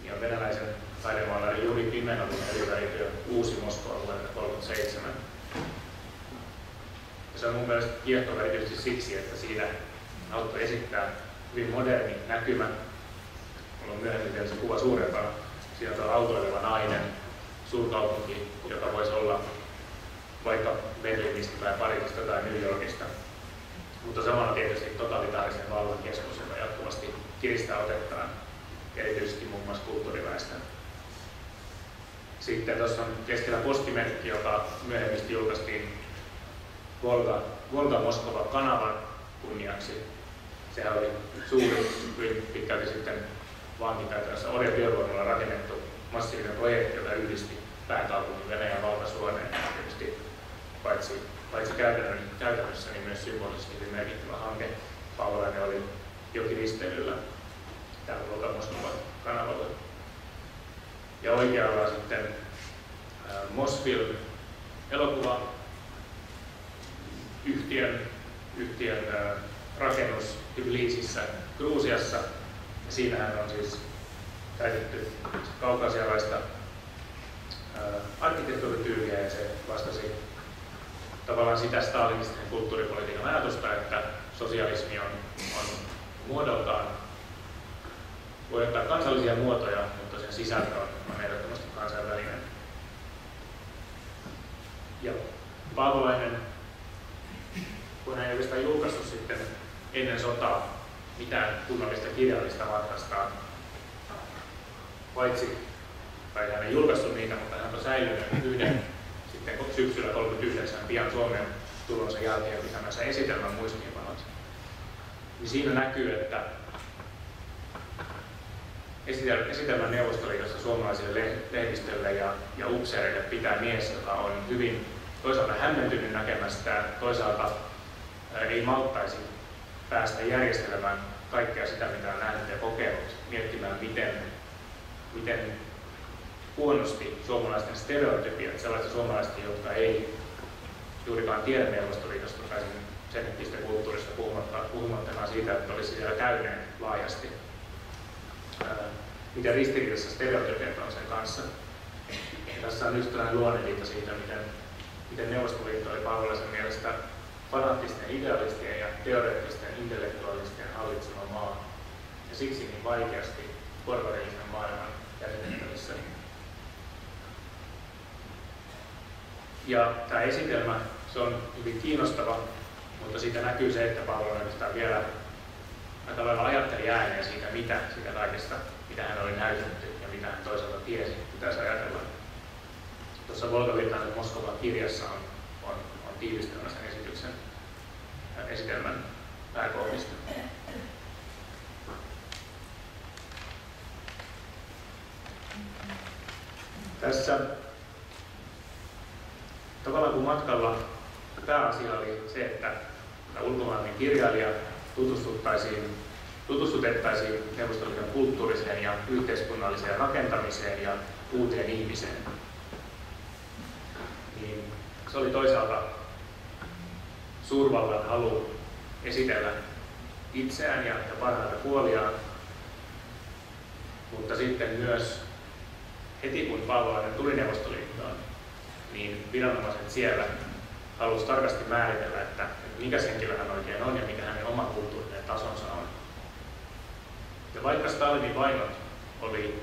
niin on venäläisen taidemaalari Juri Pimenovin elivärityö Uusi Moskova vuodelta 1937. Se on mun mielestä kiehtova erityisesti siksi, että siinä auttoi esittää hyvin moderni näkymä. Mulla on myöhemmin vielä se kuva suurempana. Siinä on tuo autoileva nainen, suurkaupunki, joka voisi olla vaikka Berliinistä tai Pariisista tai New Yorkista. Mutta samalla tietysti totalitaarisen vallan keskus, joka jatkuvasti kiristää otettaan, erityisesti muun muassa kulttuuriväestön. Sitten tuossa on keskellä postimerkki, joka myöhemmin julkaistiin Volga-Moskova kanavan kunniaksi. Sehän oli suuri, hyvin pitkälti sitten vankikäytännössä orjatyövoimalla rakennettu massiivinen projekti, joka yhdisti pääkaupungin Venäjän valtasuoneen. Tietysti paitsi käytännössä, niin myös symbolisesti hyvin merkittävä hanke. Paavolainen oli jokiristeilyllä täällä Volga-Moskovan kanavalla. Ja oikealla sitten Mosfilm elokuva yhtiön rakennus Tbilisissä, Gruusiassa. Ja siinähän on siis käytetty kaukasialaista arkkitehtuurityyliä ja se vastasi tavallaan sitä stalinistisen kulttuuripolitiikan ajatusta, että sosialismi on muodoltaan, voi ottaa kansallisia muotoja, mutta sen sisältö on ehdottomasti kansainvälinen. Ja Paavolainen, kun hän ei oikeastaan julkaistu sitten ennen sotaa mitään kunnollista kirjallista vatkastaan, paitsi, tai hän ei julkaistu niitä, mutta hän on säilynyt yhden sitten syksyllä 1939 pian Suomen tulonsa jälkeen pitämässä esitelmän muistiinpanot. Niin siinä näkyy, että esitelmän Neuvostoliitossa suomalaisille lehdistölle ja upseereille pitää mies, joka on hyvin toisaalta hämmentynyt näkemästään, toisaalta ei malttaisi päästä järjestelemään kaikkea sitä, mitä on nähnyt ja kokenut, miettimään, miten huonosti suomalaisten stereotypiat, sellaiset suomalaiset, jotka ei juurikaan tiedä Neuvostoliitosta tai sen hetkistä kulttuurista puhumattakaan siitä, että olisi siellä käyneet laajasti, miten ristiriidassa stereotypiat on sen kanssa. Ja tässä on yksi tällainen luonneviitta siitä, miten Neuvostoliitto oli Paavolaisen mielestä fanaattisten, idealistien ja teoreettisten intellektuaalisten hallitsema maa, ja siksi niin vaikeasti porvarillisen maailman käsiteltävissä. Ja tämä esitelmä, se on hyvin kiinnostava, mutta siitä näkyy se, että Paavolainen oikeastaan vielä aika lailla ajatteli ääneen siitä kaikesta, mitä hän oli näytetty ja mitä hän toisaalta tiesi, pitäisi ajatella. Tuossa Volga-Virtanen Moskovan kirjassa on tiivistelmä sen esitelmän pääkohdista. Tässä tavallaan kun matkalla pääasia oli se, että ulkomaalainen kirjailija tutustutettaisiin Neuvostoliiton kulttuuriseen ja yhteiskunnalliseen rakentamiseen ja uuteen ihmiseen. Niin se oli toisaalta suurvallan halu esitellä itseään ja parhaita puoliaan, mutta sitten myös heti kun Paavolainen tuli Neuvostoliittoon, niin viranomaiset siellä halusivat tarkasti määritellä, että mikä henkilö hän oikein on ja mikä hänen oma kulttuurinen tasonsa on. Ja vaikka Stalinin vainot oli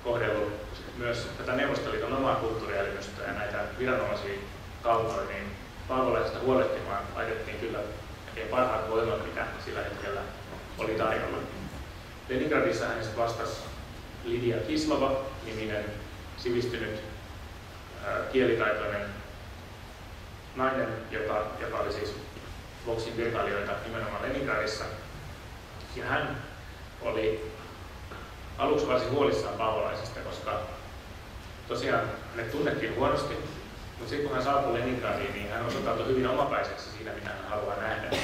kohdellut myös tätä Neuvostoliiton omaa kulttuurielimystöä ja näitä viranomaisia kaltoin, niin Paavolaisesta huolehtimaan laitettiin kyllä parhaat voimat, mitä sillä hetkellä oli tarjolla. Leningradissa hänestä vastasi Lidia Kislova-niminen sivistynyt kielitaitoinen nainen, joka oli siis Voksin virkailijoita nimenomaan Leningradissa. Ja hän oli aluksi varsin huolissaan Paavolaisesta, koska tosiaan hänet tunnettiin huonosti, mutta sitten kun hän saapui Leningradiin, niin hän osoittautui hyvin omapäiseksi siinä, mitä hän haluaa nähdä.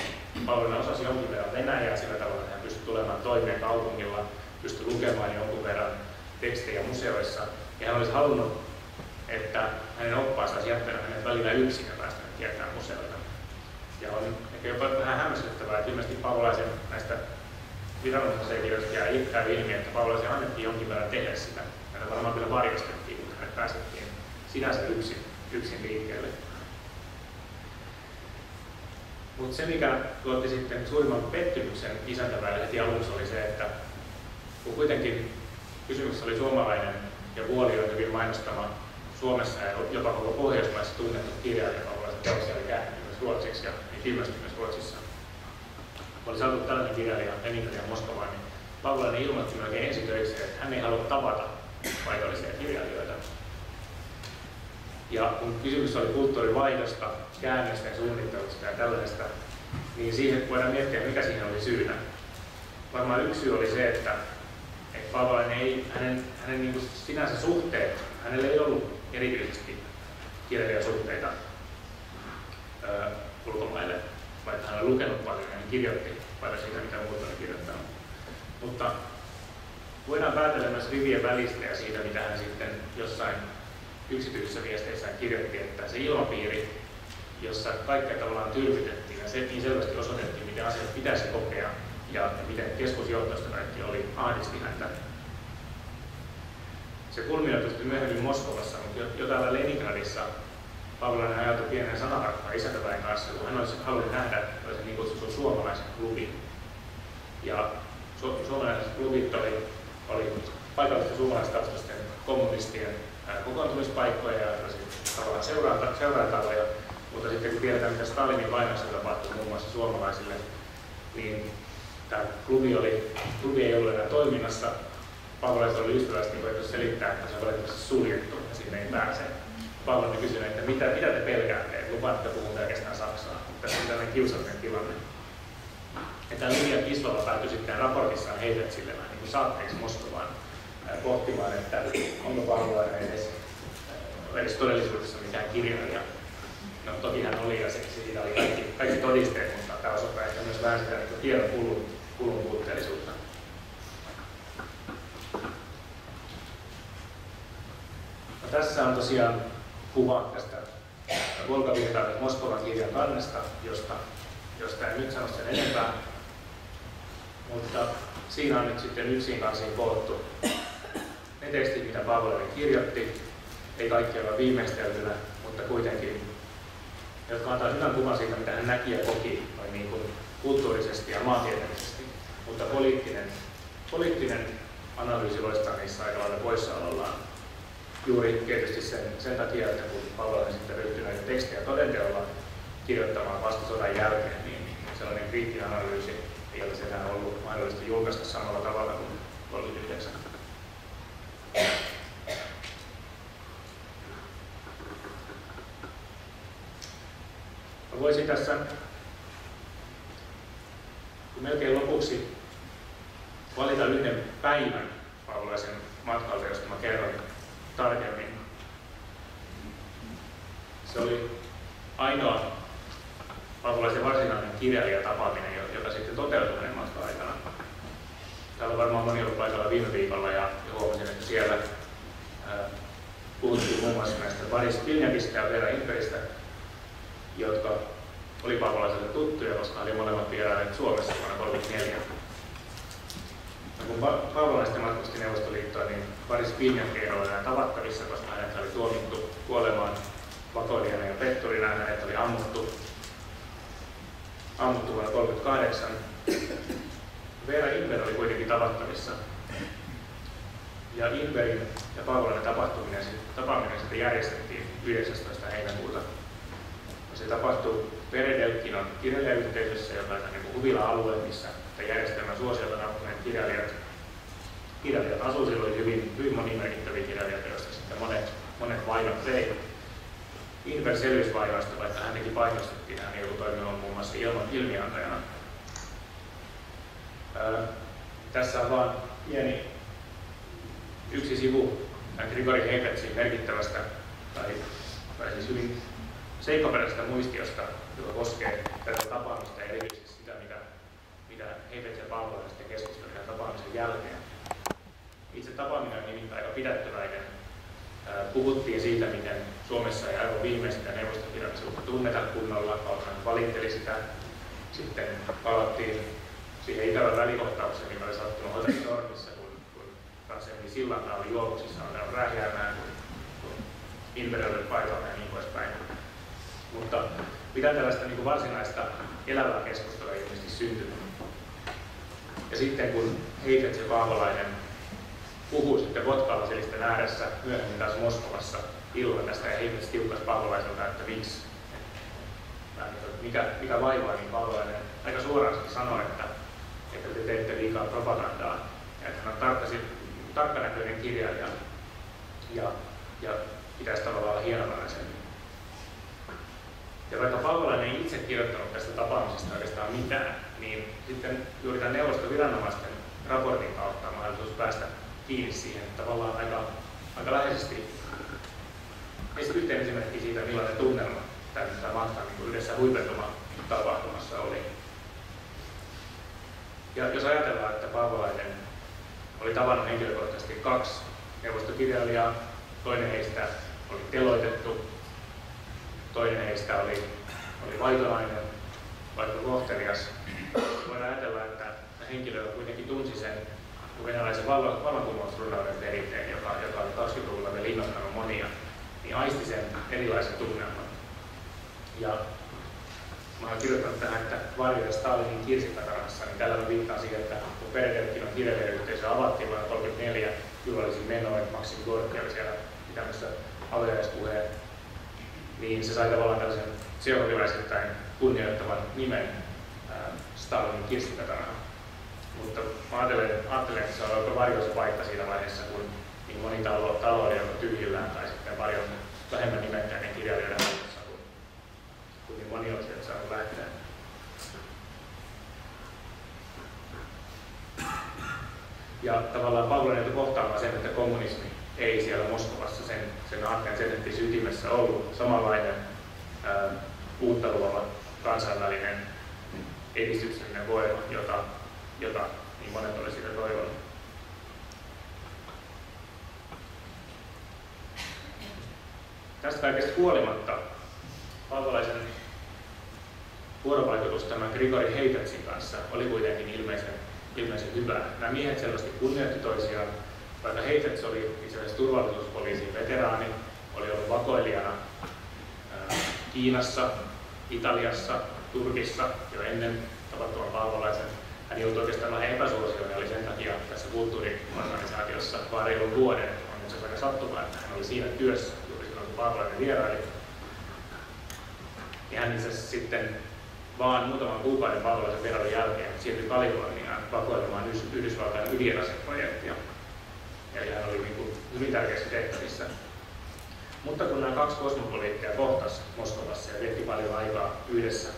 Paavolainen osasi jonkin verran venäjää sillä tavalla, että hän pystyi tulemaan toimeen kaupungilla, pystyi lukemaan jonkun verran tekstejä museoissa, ja hän olisi halunnut, että hänen oppaansa olisi jättänyt hänet välillä yksin ja päästänyt kiertämään museoita. Ja on ehkä jopa vähän hämmästyttävää, että ilmeisesti Paavolaisen näistä viranomaisasiakirjoista käy ilmi, että Paavolaisen annettiin jonkin verran tehdä sitä. Häntä varmaan kyllä varjostettiin, mutta hänet päästettiin sinänsä yksin liikkeelle. Mutta se, mikä tuotti sitten suurimman pettymyksen isäntäväelle heti aluksi, oli se, että kun kuitenkin kysymyksessä oli suomalainen ja Vuolijoen hyvin mainostama Suomessa ja jopa koko Pohjoismaissa tunnettu kirjailija, Paavolaisen teoksia oli käännetty myös ruotsiksi ja ilmestyi myös Ruotsissa. Oli saatu tällainen kirjailija Leningradin ja Moskovaan, niin Paavolainen ilmoitti melkein ensitöikseen, että hän ei halua tavata paikallisia kirjailijoita. Ja kun kysymys oli kulttuurivaihdosta, käännösten suunnittelusta ja tällaisesta, niin siihen voidaan miettiä, mikä siihen oli syynä. Varmaan yksi syy oli se, että Paavolainen ei, hänen niin kuin sinänsä suhteet, hänellä ei ollut erityisesti kirjailijasuhteita ulkomaille, vaikka hän oli lukenut paljon ja hän kirjoitti paljon siitä, mitä muuta oli kirjoittanut. Mutta voidaan päätellä myös rivien välistä ja siitä, mitä hän sitten jossain yksityisissä viesteissään kirjoitti, että se ilmapiiri, jossa kaikkea tavallaan tyrkytettiin ja se niin selvästi osoitettiin, miten asiat pitäisi kokea ja miten keskusjohtoista kaikki oli, ahdisti häntä. Se kulminoitui myöhemmin Moskovassa, mutta jo täällä Leningradissa Pavolainen ajautui pienen sanaharppaan isäntäväen kanssa, kun hän olisi halunnut nähdä niin kutsutun suomalaisen klubin. Ja suomalaiset klubit oli paikallisten suomalaistaustaisten kommunistien kokoontumispaikkoja ja tavallaan seuraataloja, mutta sitten kun tiedetään, mitä Stalinin vainossa tapahtui muun muassa suomalaisille, niin tämä klubi ei ollut enää toiminnassa. Pavolaiset oli ystävällisesti voitu selittää, että se on valitettavasti suljettu ja sinne ei pääse. Pavolainen kysyi, että mitä te pelkäätte, lupaan, että puhun pelkästään saksaa. Tässä on tällainen kiusallinen tilanne. Ja tämä Ilja Kislova päätyi sitten raportissaan Heifetzille niin kuin saatteeksi Moskovaan pohtimaan, että onko Pavolainen edes todellisuudessa mikään kirjailija. No toki hän oli ja siitä oli kaikki todisteet, mutta tämä osoittaa ehkä myös vähän sitä niin tiedon kulun puutteellisuutta. No, tässä on tosiaan kuva tästä Volga-virtauden Moskovan kirjan kannesta, josta en nyt sano sen enempää. Mutta siinä on nyt sitten yksin kansiin koottu ne tekstit, mitä Pavolainen kirjoitti. Ei kaikki ole viimeisteltynä, mutta kuitenkin, jotka antaa hyvän kuvan siitä, mitä hän näki ja koki niin kuin kulttuurisesti ja maantieteellisesti. Mutta poliittinen analyysi loistaa niissä aika lailla poissaolollaan. Juuri tietysti sen takia, että kun Pavolainen sitten ryhtyi näitä tekstejä todenteolla kirjoittamaan vasta sodan jälkeen, niin sellainen kriittinen analyysi ei ole enää ollut mahdollista julkaista samalla tavalla kuin 1939. Voisin tässä melkein lopuksi valita yhden päivän Pavolaisen matkalta, josta mä kerron tarkemmin. Se oli ainoa Pavolaisen varsinainen kirjailijatapaaminen, joka sitten toteutui hänen matkan aikana. Täällä on varmaan moni ollut paikalla viime viikolla ja huomasin, että siellä puhuttiin muun muassa näistä Boris Piljakista ja Vera Imperistä, jotka oli Pavolaiselle tuttuja, koska oli molemmat vierailleet Suomessa vuonna 1934. No, kun Pavolainen sitten matkusti Neuvostoliittoon, niin Boris Piljak ei ole enää tavattavissa, koska hänet oli tuomittu kuolemaan vakoilijana ja petturina. Hänet oli ammuttu vuonna 1938. Vera Imper oli kuitenkin tavattavissa. Ja Imperin ja Pavolainen tapaaminen sitten järjestettiin 19. heinäkuuta. Se tapahtui Peredelkinon kirjailijayhteisössä, joka on niin huvila-alue, missä järjestelmän suosiota nauttineet kirjailijat asuivat. Silloin oli hyvin monia merkittäviä kirjailijoita, joista sitten monet vainot vei. Imper selvisi vainoista, vaikka häntäkin painostettiin. Hän joutui toimimaan muun muassa ilmiantajana. Tässä on vain pieni yksi sivu Grigori Heifetzin merkittävästä, tai siis hyvin seikkaperäisestä muistiosta, joka koskee tätä tapaamista ja erityisesti sitä, mitä Heifetz ja Pavolainen sitten keskustelivat tapaamisen jälkeen. Itse tapaaminen on nimittäin aika pidättyväinen. Puhuttiin siitä, miten Suomessa ei aivan viimeistä neuvostokirjallisuutta tunneta kunnolla. Pavolainen valitteli sitä. Sitten palattiin siihen ikävän välikohtaukseen, mikä oli sattunut Hotel Dormissa, kun Ransemi Sillanpää oli juovuksissa alkanut rähjäämään, kun Imper oli paikalla ja niin poispäin. Mutta mitä tällaista niin kuin varsinaista elävää keskustelua ei ilmeisesti syntynyt. Ja sitten kun Heifetz ja Pavolainen puhuu sitten vodka-lasilisten ääressä myöhemmin taas Moskovassa illalla tästä, ja Heifetz tiukkasi Pavolaiselta, että miksi, mikä vaivaa, niin Pavolainen aika suoraan sanoi, että te teette liikaa propagandaa, ja että hän on tarkkanäköinen kirjailija ja pitäisi tavallaan olla hienovaraisen. Ja vaikka Pavolainen ei itse kirjoittanut tästä tapaamisesta oikeastaan mitään, niin sitten juuri tämän neuvostoviranomaisten raportin kautta on mahdollisuus päästä kiinni siihen, että tavallaan aika läheisesti yhteen esimerkki siitä, millainen tunnelma tämä matkan niin yhdessä huipentuma-tapahtumassa oli. Ja jos ajatellaan, että Pavolainen oli tavannut henkilökohtaisesti 2 neuvostokirjailijaa, toinen heistä oli teloitettu, toinen heistä oli vaitonainen, vaikka kohtelias. Voidaan ajatella, että henkilö kuitenkin tunsi sen venäläisen vallankumousrunouden perinteen, joka oli 20-luvulla vielä innoittanut monia, niin aisti sen erilaisen tunnelman. Ja mä olen kirjoittanut tähän, että varjoja Stalinin kirsikkatarhassa, niin tällä viittaa siihen, että kun Peretelkinon kirjailijayhteisö avattiin vuonna 1934 juhlallisin menoin, Maksim Gorki oli siellä pitämässä avajaispuheen, niin se sai tavallaan tällaisen seuraavaisittain kunnioittavan nimen Stalinin kirsikkatarha. Mutta mä ajattelen, että se on aika varjoisa paikka siinä vaiheessa, kun niin moni talo oli joko tyhjillään tai sitten paljon vähemmän nimekkäinen kirjailijoiden hallussa, kun niin moni oli sieltä saanut lähteä. Ja tavallaan Pavlo joutui kohtaamaan sen, että kommunismi ei siellä Moskovassa sen aatteen senettissä ytimessä ollut samanlainen uutta luova kansainvälinen edistyksellinen voima, jota niin monet oli siitä toivonut. Tästä kaikesta huolimatta pavolaisen vuorovaikutus tämän Grigori Heifetzin kanssa oli kuitenkin ilmeisen hyvä. Nämä miehet selvästi kunnioitti toisiaan, vaikka Heifetz oli itse asiassa turvallisuuspoliisin veteraani, oli ollut vakoilijana Kiinassa, Italiassa, Turkissa jo ennen tapahtuman paavolaisen. Hän joutui oikeastaan vähän epäsuosioon ja oli sen takia tässä kulttuuriorganisaatiossa vaan reilun vuoden. On itse asiassa aika sattumaa, että hän oli siinä työssä juuri silloin, kun paavolainen vieraili. Ja hän itse asiassa sitten vaan muutaman kuukauden paavolaisen vierailun jälkeen siirtyi Kaliforniaan vakoilemaan Yhdysvaltain ydinaseprojektia. Eli hän oli hyvin tärkeissä tehtävissä. Mutta kun nämä kaksi kosmopoliittia kohtasivat Moskovassa ja vietti paljon aikaa yhdessä,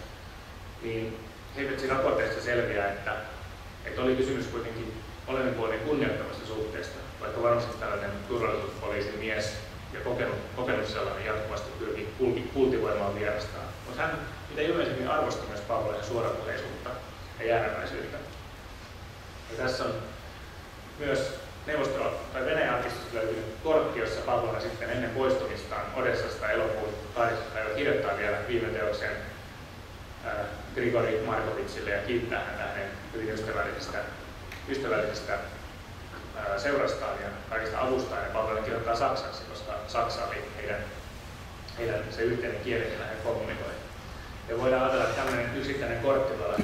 niin Heifetzin raporteista selviää, että oli kysymys kuitenkin molemmin puolin kunnioittavasta suhteesta, vaikka varmasti tällainen turvallisuuspoliisin mies ja kokenut sellainen jatkuvasti pyrki kultivoimaan vierastaan. Mutta hän mitä ilmeisemmin arvosti myös Pavolaisen suorapuheisuutta ja jääräpäisyyttä. Ja tässä on myös Venäjän arkistossa löytynyt kortti, jossa Pavlova sitten ennen poistumistaan Odessasta elokuun 8. päivä kirjoittaa vielä viime teoksen Grigori Markovitsille ja kiittää häntä hänen hyvin ystävällisestä seurastaan ja kaikista avustaan. Ja Pavlova kirjoittaa saksaksi, koska saksa oli heidän se yhteinen kieli, jolla he kommunikoivat. Ja voidaan ajatella, että tämmöinen yksittäinen kortti voi olla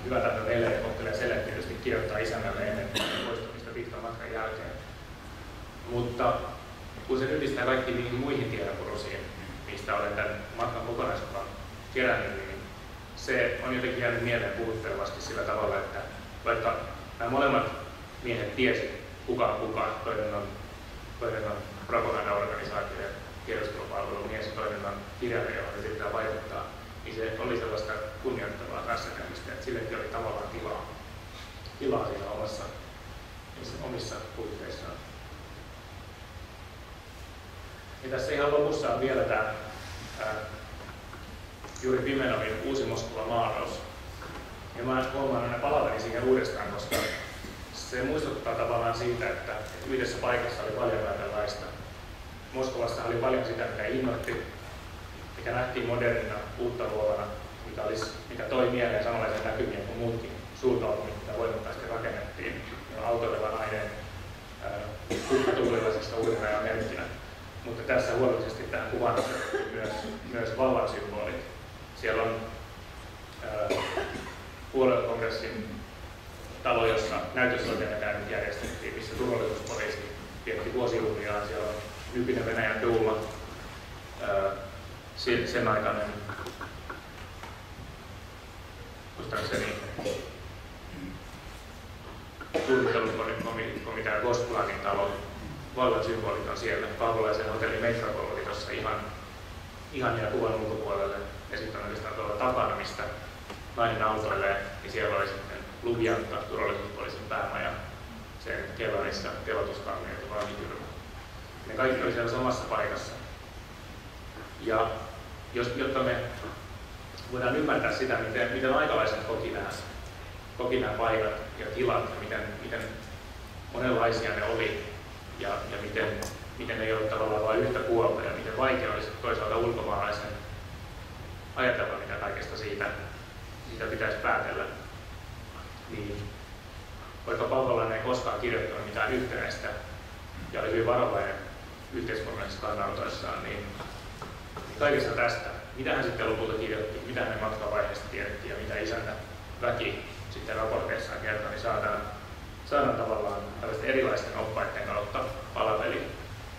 hyvä tätä meille ja kohtelee selektiivisesti kirjoittaa isännälle ennen poistumista pitkän matkan jälkeen. Mutta kun se yhdistää kaikki niihin muihin tiedonpurusiin, mistä olen tämän matkan kokonaisuuden kerännyt, niin se on jotenkin jäänyt mieleen puhuttelevasti sillä tavalla, että vaikka nämä molemmat miehet tiesi kuka on kuka, toinen on propagandaorganisaatio ja tiedustelupalvelumies ja toinen on kirjailija, johon yritetään vaikuttaa, niin se oli sellaista kunnioittavaa kanssakäymistä, että sillekin oli tavallaan tilaa siinä omissa puitteissaan. Ja tässä ihan lopussa on vielä tämä Juri Pimenovin Uusi Moskova maalaus. Ja mä huomaan aina palatani siihen uudestaan, koska se muistuttaa tavallaan siitä, että yhdessä paikassa oli paljon vääränlaista. Moskovassa oli paljon sitä, mikä innoitti, mikä nähtiin modernina, uutta luovana, mikä toi mieleen samanlaisia näkymiä kuin muutkin suurkaupungit, mitä voimakkaasti rakennettiin. Autoilevan aineen kukkatuulilaisesta uuden ajan merkkinä. Mutta tässä huolellisesti tähän kuvaan myös vallan symbolit. Siellä on puoluekongressin talo, jossa näytösoikeudenkäynnit järjestettiin, missä turvallisuuspoliisi vietti vuosijuhliaan. Siellä on nykyinen Venäjän duuma, sen aikainen, muistaakseni suunnittelukomitea Gosplanin talo. Vallan symbolit on siellä. Pavolaisen hotellin Metropol oli tuossa ihan jää kuvan ulkopuolelle. Ja sitten on oikeastaan tuolla takana, mistä nainen autoilee, niin siellä oli sitten Lubjanka, turvallisuuspoliisin päämaja, sen kellarissa telotuskammeet ja vankityrmä. Ne kaikki oli siellä samassa paikassa. Ja jotta me voidaan ymmärtää sitä, miten aikalaiset koki nämä paikat ja tilat ja miten monenlaisia ne oli ja miten ne ei ole tavallaan vain yhtä puolta ja miten vaikea olisi toisaalta ulkomaalaisen ajatella, mitä kaikesta siitä pitäisi päätellä. Niin, vaikka Pavolainen ei koskaan kirjoittanut mitään yhtenäistä ja oli hyvin varovainen yhteiskunnallisessa kannanotoissaan, niin kaikesta tästä mitä hän sitten lopulta kirjoitti, mitä hänen matkavaiheesta tiedettiin ja mitä isäntä väki sitten raporteissaan kertoi, niin saadaan tavallaan tällaisten erilaisten oppaiden kautta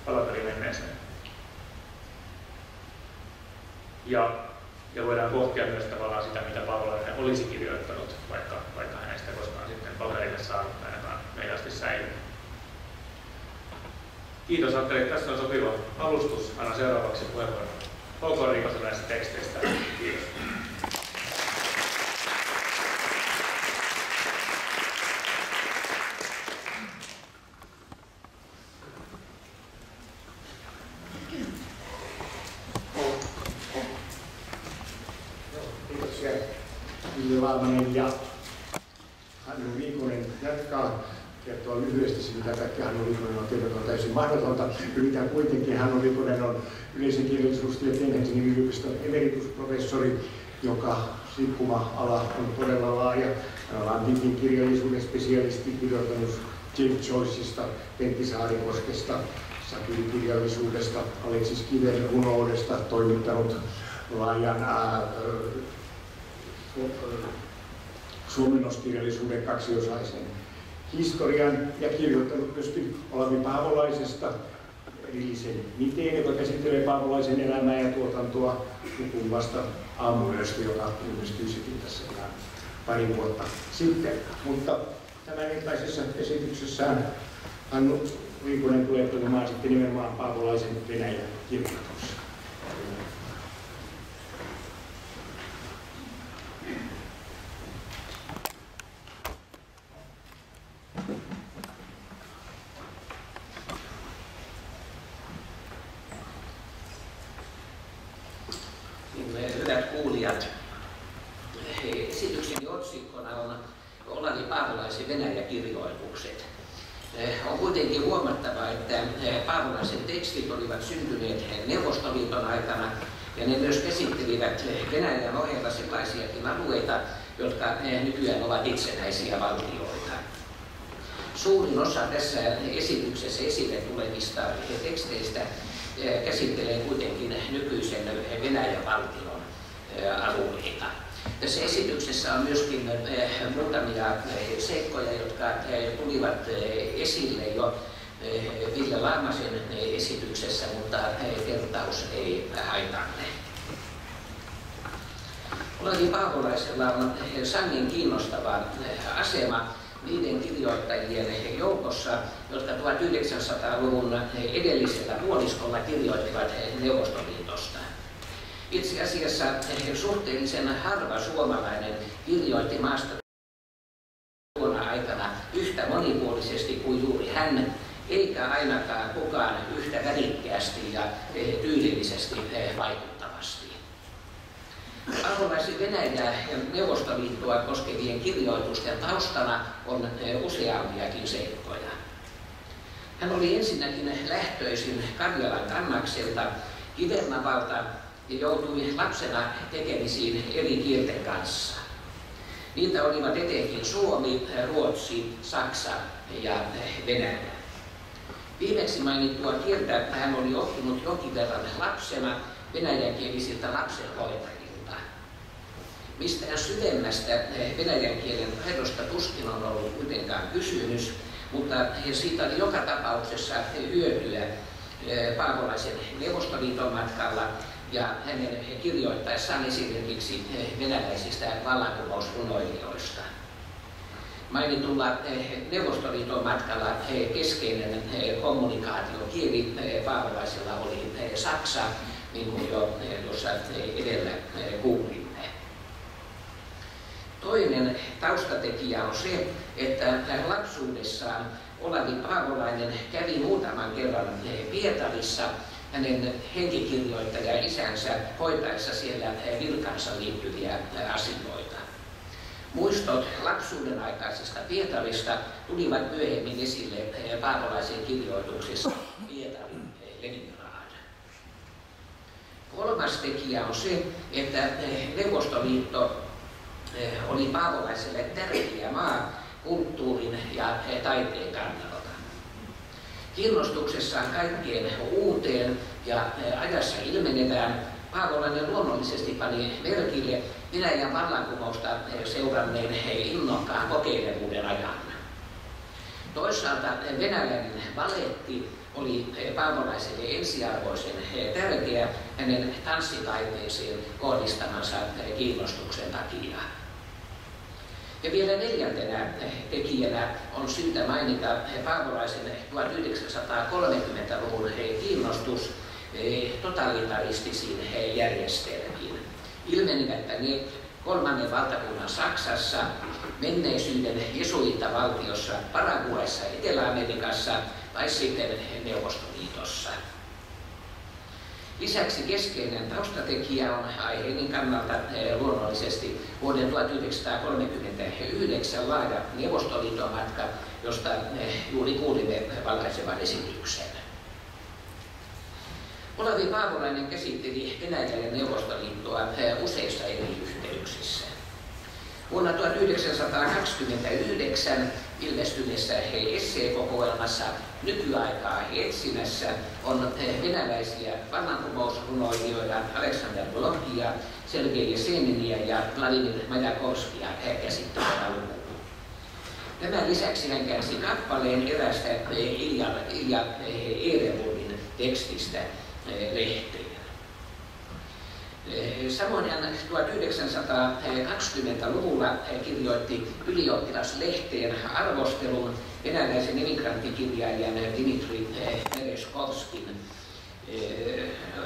palapeli menneeseen. Ja voidaan pohtia myös tavallaan sitä, mitä Paavolainen olisi kirjoittanut, vaikka hänestä koskaan sitten paperille saanut ainakaan meillä asti säilynyt. Kiitos, ajattelin, että tässä on sopiva alustus. Annan seuraavaksi puheenvuoron H.K. Riikosen näistä teksteistä. Kiitos. Kiitoksia Ville Laamanen ja Hannu Riikonen jatkaa. Kertoo lyhyesti siitä, mitä kaikki Hannu Riikonen on kertonut täysin mahdotonta. Yritän kuitenkin. Hannu Riikonen on yleisen kirjallisuustieteen Helsingin yliopiston emeritusprofessori, joka liikkuma-ala on todella laaja. Hän on antiikin kirjallisuuden spesialisti, kirjoittanut James Joyceista, Pentti Saarikoskesta, satirikirjallisuudesta, Aleksis Kiven runoudesta, toimittanut laajan suomennoskirjallisuuden kaksiosaisen historian ja kirjoittanut myöskin Olavi Paavolaisesta erillisen miteen, joka käsittelee Paavolaisen elämää ja tuotantoa, lukuun vasta Aamuyöstä, joka ilmestyikin tässä ihan pari vuotta sitten. Mutta tämän iltaisessa esityksessään Hannu Riikonen tulee puhumaan sitten nimenomaan Paavolaisen Venäjän kirjoituksesta. Hyvät kuulijat, esitykseni otsikkona on Olavi Paavolaisen Venäjä-kirjoitukset. On kuitenkin huomattava, että Paavolaisen tekstit olivat syntyneet Neuvostoliiton aikana ja ne myös käsittelivät Venäjän ohella sellaisiakin alueita, jotka nykyään ovat itsenäisiä valtioita. Suurin osa tässä esityksessä esille tulevista teksteistä käsittelee kuitenkin nykyisen Venäjän valtion alueita. Tässä esityksessä on myöskin muutamia seikkoja, jotka tulivat esille jo Ville Laamasen esityksessä, mutta kertaus ei haitanne. Olavi Paavolaisella on sangen kiinnostava asema niiden kirjoittajien joukossa, jotka 1900-luvun edellisellä puoliskolla kirjoittivat Neuvostoliitosta. Itse asiassa suhteellisen harva suomalainen kirjoitti maasta tuona aikana yhtä monipuolisesti kuin juuri hän, eikä ainakaan kukaan yhtä värikkäästi ja tyylillisesti vaikuttavasti. Paavolaisen Venäjää ja Neuvostoliittoa koskevien kirjoitusten taustana on useampiakin seikkoja. Hän oli ensinnäkin lähtöisin Karjalan Kannakselta Kivernavalta ja joutui lapsena tekemisiin eri kielten kanssa. Niitä olivat etenkin suomi, ruotsi, saksa ja venäjä. Viimeksi mainittua kieltä hän oli oppinut jonkin verran lapsena venäjänkielisiltä lapsenhoitajilta. Mistään syvemmästä venäjän kielen taidosta tuskin on ollut kuitenkaan kysymys, mutta siitä oli joka tapauksessa hyötyä Paavolaisen Neuvostoliiton matkalla ja hänen kirjoittaessaan esimerkiksi venäläisistä vallankumousrunoilijoista. Mainitulla Neuvostoliiton matkalla keskeinen kommunikaatiokieli Paavolaisella oli saksa, niin kuin jo tuossa edellä kuulimme. Toinen taustatekijä on se, että lapsuudessaan Olavi Paavolainen kävi muutaman kerran Pietarissa hänen henkikirjoittaja-isänsä hoitaessa siellä virkansa liittyviä asioita. Muistot lapsuuden aikaisesta Pietarista tulivat myöhemmin esille Paavolaisen kirjoituksessa Pietarin Leningrad. Kolmas tekijä on se, että Neuvostoliitto oli Paavolaiselle tärkeä maa kulttuurin ja taiteen kannalta. Kiinnostuksessaan kaikkeen uuteen ja ajassa ilmenevään Paavolainen luonnollisesti pani merkille Venäjän vallankumousta seuranneen innokkaan kokeilevuuden ajan. Toisaalta venäläinen baletti oli Paavolaiselle ensiarvoisen tärkeä hänen tanssitaiteeseen kohdistamansa kiinnostuksen takia. Ja vielä neljäntenä tekijänä on syytä mainita Paavolaisen 1930-luvun kiinnostus totalitaristisiin järjestelmiin. Ilmenivätpä ne kolmannen valtakunnan Saksassa, menneisyyden jesuittavaltiossa, Paraguayssa, Etelä-Amerikassa tai sitten Neuvostoliitossa. Lisäksi keskeinen taustatekijä on aiheiden kannalta luonnollisesti vuoden 1939 laaja Neuvostoliiton matka, josta juuri kuulimme valaisevan esityksen. Olavi Paavolainen käsitteli Venäjää ja Neuvostoliittoa useissa eri yhteyksissä. Vuonna 1929 ilmestyneessä esseekokoelmassa Nykyaikaa etsimässä on venäläisiä vallankumousrunoilijoita Aleksander Blogia, Sergei Jeseninia ja Vladimir Majakovskia käsittelevä luku. Tämän lisäksi hän käänsi kappaleen erästä Ilja Ereburgin tekstistä lehteen. Samoin hän 1920-luvulla kirjoitti ylioppilaslehteen arvostelun venäläisen emigranttikirjailijan Dmitri Merezhkovskin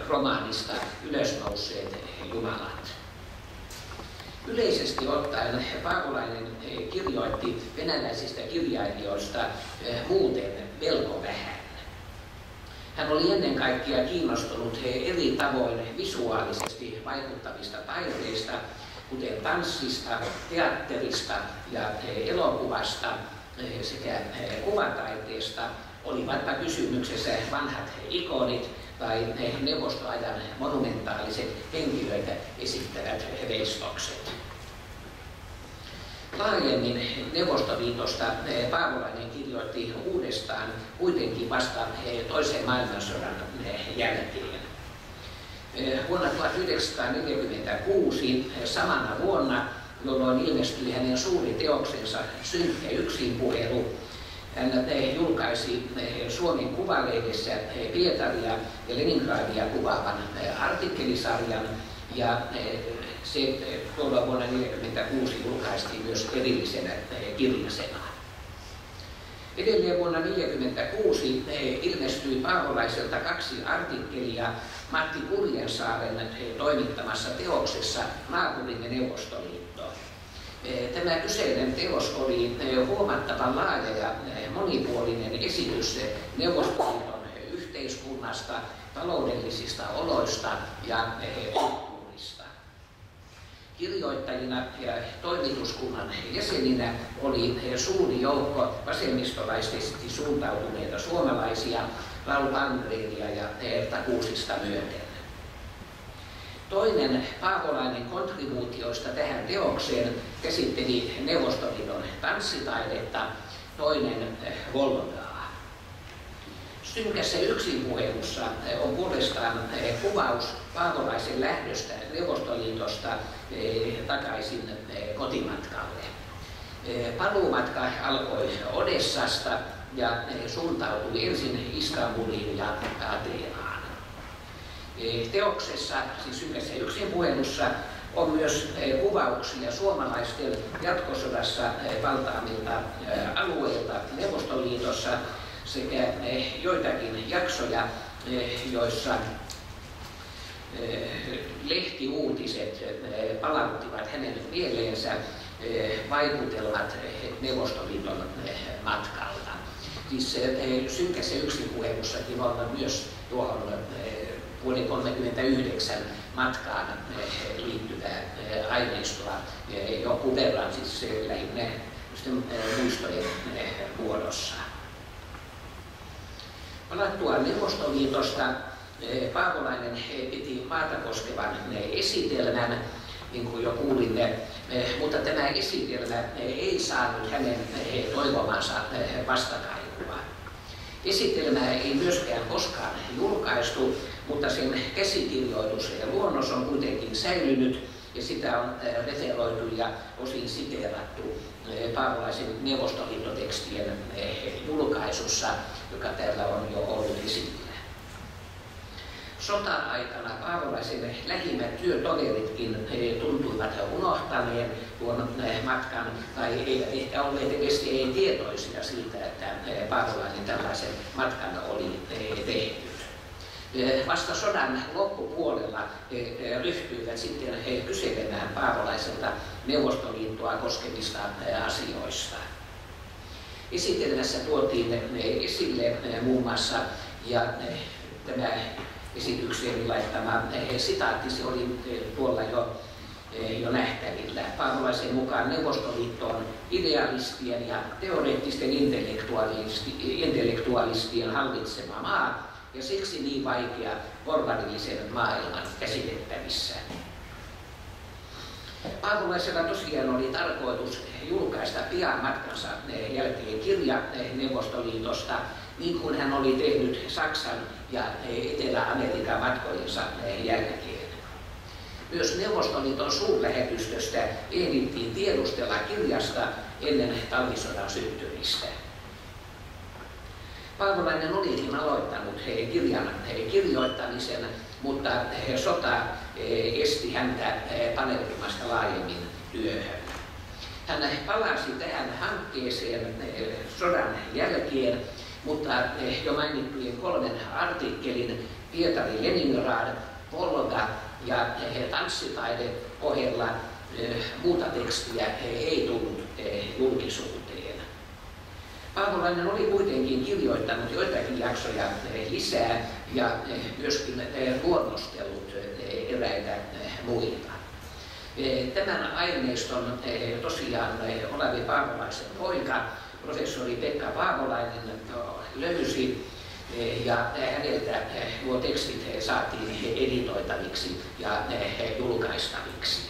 romaanista Ylösnousseet jumalat. Yleisesti ottaen Paavolainen kirjoitti venäläisistä kirjailijoista muuten melko vähän. Hän oli ennen kaikkea kiinnostunut eri tavoin visuaalisesti vaikuttavista taiteista, kuten tanssista, teatterista ja elokuvasta sekä kuvataiteesta, olivatpa kysymyksessä vanhat ikonit tai neuvostoajan monumentaaliset henkilöitä esittävät veistokset. Laajemmin Neuvostoliitosta Paavolainen kirjoitti uudestaan kuitenkin vasta toisen maailmansodan jälkeen. Vuonna 1946, samana vuonna, jolloin ilmestyi hänen suuri teoksensa Synkkä yksinpuhelu, hän julkaisi Suomen Kuvalehdessä Pietaria ja Leningradia kuvaavan artikkelisarjan, ja se tuolla vuonna 1946 julkaistiin myös erillisenä kirjasena. Edelleen vuonna 1946 ilmestyi Paavolaiselta 2 artikkelia Matti Kurjensaaren toimittamassa teoksessa Naapurimme Neuvostoliitto. Tämä kyseinen teos oli huomattavan laaja ja monipuolinen esitys Neuvostoliiton yhteiskunnasta, taloudellisista oloista ja kulttuurista. Kirjoittajina ja toimituskunnan jäseninä oli suuri joukko vasemmistolaisesti suuntautuneita suomalaisia Raul Palmgreenia ja Erta Kuusista myöten. Toinen Paavolainen kontribuutioista tähän teokseen käsitteli Neuvostoliiton tanssitaidetta, toinen Volgaa. Synkässä yksinpuhelussa on puolestaan kuvaus Paavolaisen lähdöstä Neuvostoliitosta takaisin kotimatkalle. Paluumatka alkoi Odessasta ja suuntautui ensin Istanbuliin ja Ateenaan. Teoksessa, siis Synkässä yksinpuhelussa, on myös kuvauksia suomalaisten jatkosodassa valtaamilta alueilta Neuvostoliitossa sekä joitakin jaksoja, joissa lehtiuutiset palauttivat hänen mieleensä vaikutelmat Neuvostoliiton matkalta. Siis Synkässä yksinpuhelussakin on myös tuohon vuoden 1939 matkaan liittyvää aineistoa jonkun verran, siis lähinnä muistojen muodossa. Palattua Neuvostoliitosta Paavolainen piti maata koskevan esitelmän, niin kuin jo kuulimme, mutta tämä esitelmä ei saanut hänen toivomansa vastakaikua. Esitelmää ei myöskään koskaan julkaistu, mutta sen käsikirjoitus ja luonnos on kuitenkin säilynyt ja sitä on referoitu ja osin siteerattu Paavolaisen neuvostoliittotekstien julkaisussa, joka täällä on jo ollut esillä. Sota-aikana Paavolaisen lähimmät työtoveritkin tuntuivat unohtaneen tuon matkan, tai eivät ehkä olleet edes tietoisia siitä, että Paavolainen tällaisen matkan oli tehnyt. Vasta sodan loppupuolella he ryhtyivät sitten kyselemään Paavolaiselta Neuvostoliittoa koskevista asioista. Esitelmässä tuotiin esille muun muassa, ja tämä esitykseen laittama sitaatti, se oli tuolla jo nähtävillä. Paavolaisen mukaan Neuvostoliitto on idealistien ja teoreettisten intellektualistien hallitsema maa, ja siksi niin vaikea porvarillisen maailman käsitettävissä. Paavolaisella tosiaan oli tarkoitus julkaista pian matkansa jälkeen kirja Neuvostoliitosta, niin kuin hän oli tehnyt Saksan ja Etelä-Amerikan matkojensa jälkeen. Myös Neuvostoliiton suurlähetystöstä ehdittiin tiedustella kirjasta ennen talvisodan syttymistä. Paavolainen olikin aloittanut kirjan kirjoittamisen, mutta sota esti häntä paneutumasta laajemmin työhön. Hän palasi tähän hankkeeseen sodan jälkeen, mutta jo mainittujen 3 artikkelin Pietari Leningrad, Volga ja tanssitaide ohella muuta tekstiä ei tullut julkisuuteen. Paavolainen oli kuitenkin kirjoittanut joitakin jaksoja lisää ja myöskin luonnostellut eräitä muita. Tämän aineiston tosiaan Olavi Paavolaisen poika, professori Pekka Paavolainen, löysi ja häneltä nuo tekstit saatiin editoitaviksi ja julkaistaviksi.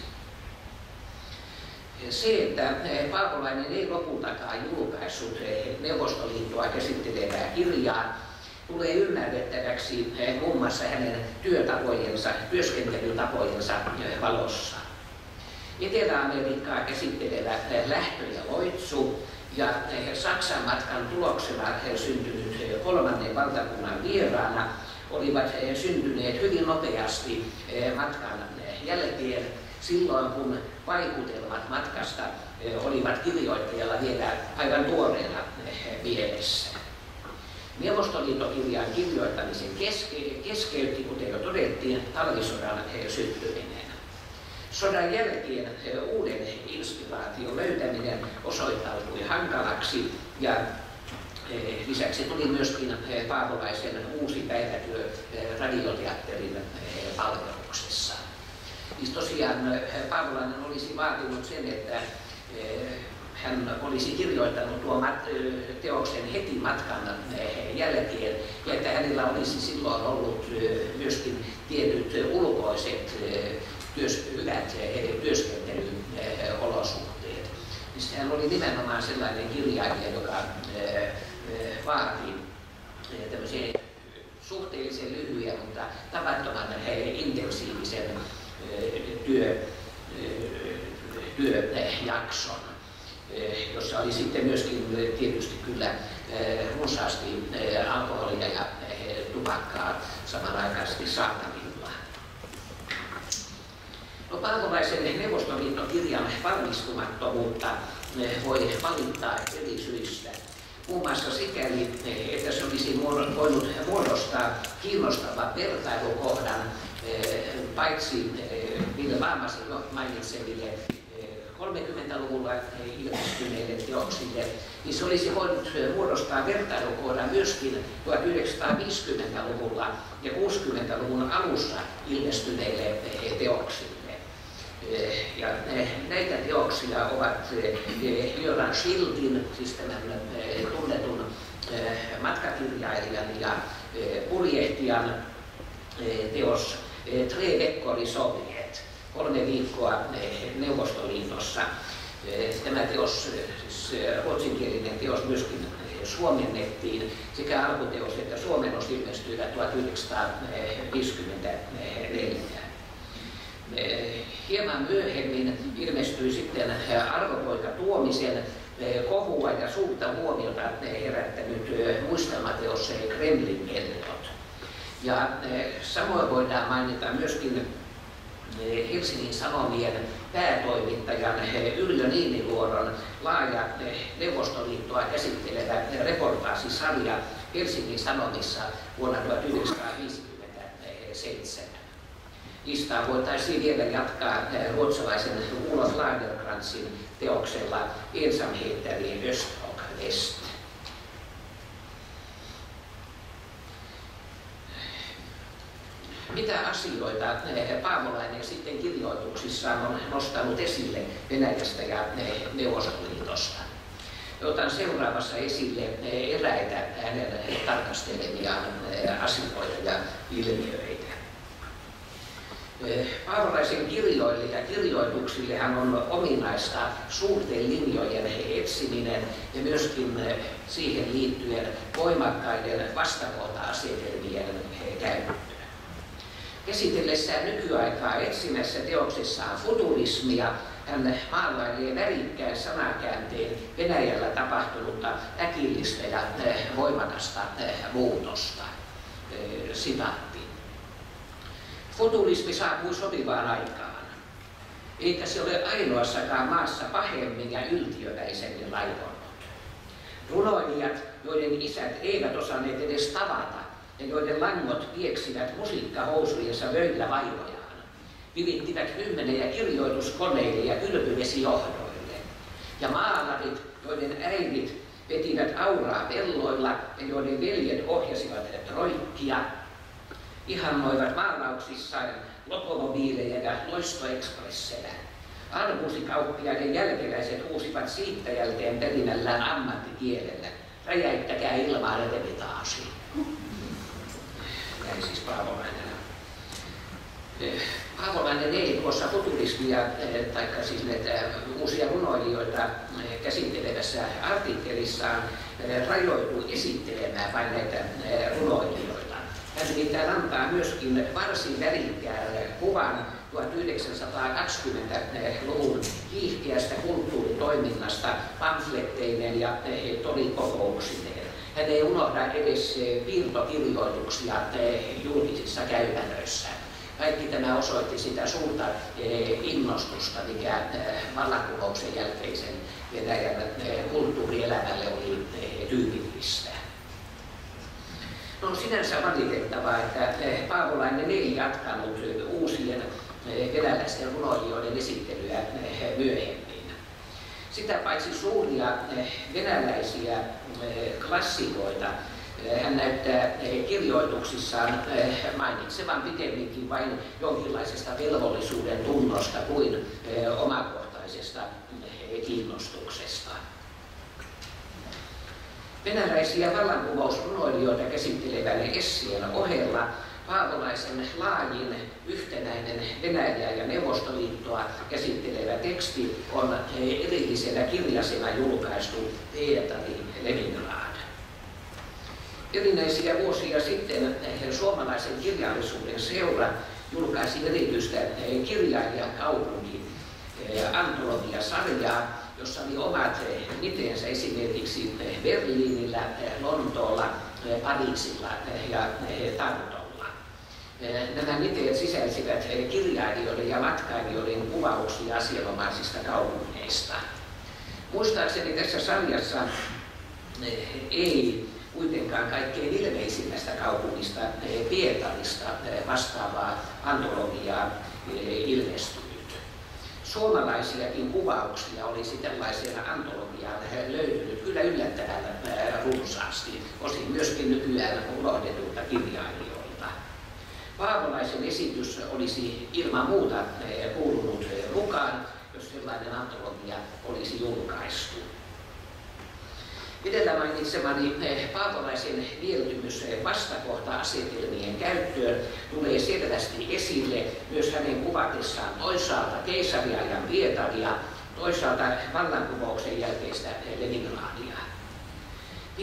Se, että Paavolainen ei lopultakaan julkaissut Neuvostoliittoa käsittelevää kirjaa, tulee ymmärrettäväksi muun muassa hänen työskentelytapojensa valossa. Etelä-Amerikkaa käsittelevä lähtö ja loitsu ja Saksan matkan tuloksena syntynyt 3. valtakunnan vieraana olivat syntyneet hyvin nopeasti matkan jälkeen, silloin kun vaikutelmat matkasta olivat kirjoittajalla vielä aivan tuoreena mielessä. Neuvostoliittokirjan kirjoittamisen keskeytti, kuten jo todettiin, talvisodan syttyminen. Sodan jälkeen uuden inspiraation löytäminen osoittautui hankalaksi ja lisäksi tuli myöskin Paavolaisen uusi päivätyö radioteatterin palveluksessa. Siis tosiaan Paavolainen olisi vaatinut sen, että hän olisi kirjoittanut tuon teoksen heti matkan jälkeen ja että hänellä olisi silloin ollut myöskin tietyt ulkoiset hyvät työskentelyolosuhteet. Hän oli nimenomaan sellainen kirjailija, joka vaati tämmöisen suhteellisen lyhyen, mutta tavattoman intensiivisen työjakson, jossa oli sitten myöskin tietysti kyllä runsaasti alkoholia ja tupakkaa samanaikaisesti saatavilla. No, Paavolaisen Neuvostoliittokirjan valmistumattomuutta voi valittaa eri syistä. Muun muassa sikäli, että se olisi voinut muodostaa kiinnostavan vertailukohdan paitsi Ville Laamasen jo mainitsemille 30-luvulla ilmestyneille teoksille, niin se olisi voinut muodostaa vertailukohdan myöskin 1950-luvulla ja 60-luvun alussa ilmestyneille teoksille. Ja näitä teoksia ovat Göran Schildin, siis tämän tunnetun matkakirjailijan ja purjehtijan teos Tre veckor i Sovjet, 3 viikkoa Neuvostoliitossa. Tämä teos, siis ruotsinkielinen teos, myöskin suomennettiin. Sekä alkuteos että suomennos ilmestyivät 1954. Hieman myöhemmin ilmestyi sitten Arvopoika Tuomisen kohua ja suurta huomiota herättänyt muistelmateos Kremlin kellot. Ja samoin voidaan mainita myöskin Helsingin Sanomien päätoimittajan Yrjö Niiniluodon laaja Neuvostoliittoa käsittelevä reportaasisarja Helsingin Sanomissa vuonna 1957. Listaa voitaisiin vielä jatkaa ruotsalaisen Olof Lagercrantsin teoksella Ensamheter i Öst och West. Mitä asioita Paavolainen sitten kirjoituksissaan on nostanut esille Venäjästä ja Neuvostoliitosta? Otan seuraavassa esille eräitä hänen tarkastelemiaan asioita ja ilmiöitä. Paavolaisen kirjoille ja kirjoituksillehan on ominaista suurten linjojen etsiminen ja myöskin siihen liittyen voimakkaiden vastakohta-asetelmien käyttö. Käsitellessään nykyaikaa etsimässä teoksessaan futurismia, hän maalailee värikkään sanakäänteen Venäjällä tapahtunutta äkillistä ja voimakasta muutosta. Sitaatti. Futurismi saapui sopivaan aikaan, eikä se ole ainoassakaan maassa pahemmin ja yltiöväisemmin laivonnut. Runoilijat, joiden isät eivät osanneet edes tavata ja joiden langot pieksivät musiikkahousujensa vöillä vaivojaan, virittivät kymmeniä kirjoituskoneille ja kylpyvesijohdoille. Ja maalarit, joiden äidit vetivät auraa pelloilla ja joiden veljet ohjasivat troikkia, ihannoivat maalauksissaan lokomobiileja ja loistoekspressejä. Arbuusikauppiaiden jälkeläiset huusivat siittäjälteen perimällään ammattikielellä. Räjäyttäkää ilmaa retevitaasi. Näin siis Paavolainen. Paavolainen ei tuossa futurismia, taikka siis näitä uusia runoilijoita käsittelevässä artikkelissaan rajoitu esittelemään vain näitä runoilijoita. Hän nimittäin antaa myöskin varsin värikkään kuvan 1920-luvun kiihkeästä kulttuuritoiminnasta pamfletteinen ja torikokouksineen. Hän ei unohda edes piirtokirjoituksia julkisissa käytännöissä. Kaikki tämä osoitti sitä suurta innostusta, mikä vallankumouksen jälkeisen Venäjän kulttuurielämälle oli tyypillistä. On sinänsä valitettavaa, että Paavolainen ei jatkanut uusien venäläisten runoilijoiden esittelyä myöhemmin. Sitä paitsi suuria venäläisiä klassikoita hän näyttää kirjoituksissaan mainitsevan pikemminkin vain jonkinlaisesta velvollisuuden tunnosta kuin omakohtaisesta kiinnostuksesta. Venäläisiä vallankumousrunoilijoita käsittelevän esseen ohella Paavolaisen laajin yhtenäinen Venäjää ja Neuvostoliittoa käsittelevä teksti on erillisenä kirjasena julkaistu Pietari Leningrad. Erinäisiä vuosia sitten suomalaisen kirjallisuuden seura julkaisi erityistä kirjailijan kaupunki antologiasarjaa, jossa oli omat niteensä esimerkiksi Berliinillä, Lontoolla, Pariisilla ja Tartolla. Nämä niteet sisälsivät kirjailijoiden ja matkailijoiden kuvauksia asianomaisista kaupungeista. Muistaakseni tässä sarjassa ei kuitenkaan kaikkein ilmeisimmästä kaupungista Pietarista vastaavaa antologiaa ilmestynyt. Suomalaisiakin kuvauksia olisi tällaiseen antologiaan löytynyt kyllä yllättävän runsaasti, osin myöskin nykyään unohdetulta kirjailijoilta. Paavolaisen esitys olisi ilman muuta kuulunut mukaan, jos sellainen antologia olisi julkaistu. Edellä mainitsemani Paavolaisen mieltymys vastakohta-asetelmien käyttöön tulee selvästi esille myös hänen kuvatessaan toisaalta keisariajan Pietaria, toisaalta vallankumouksen jälkeistä Leningradia.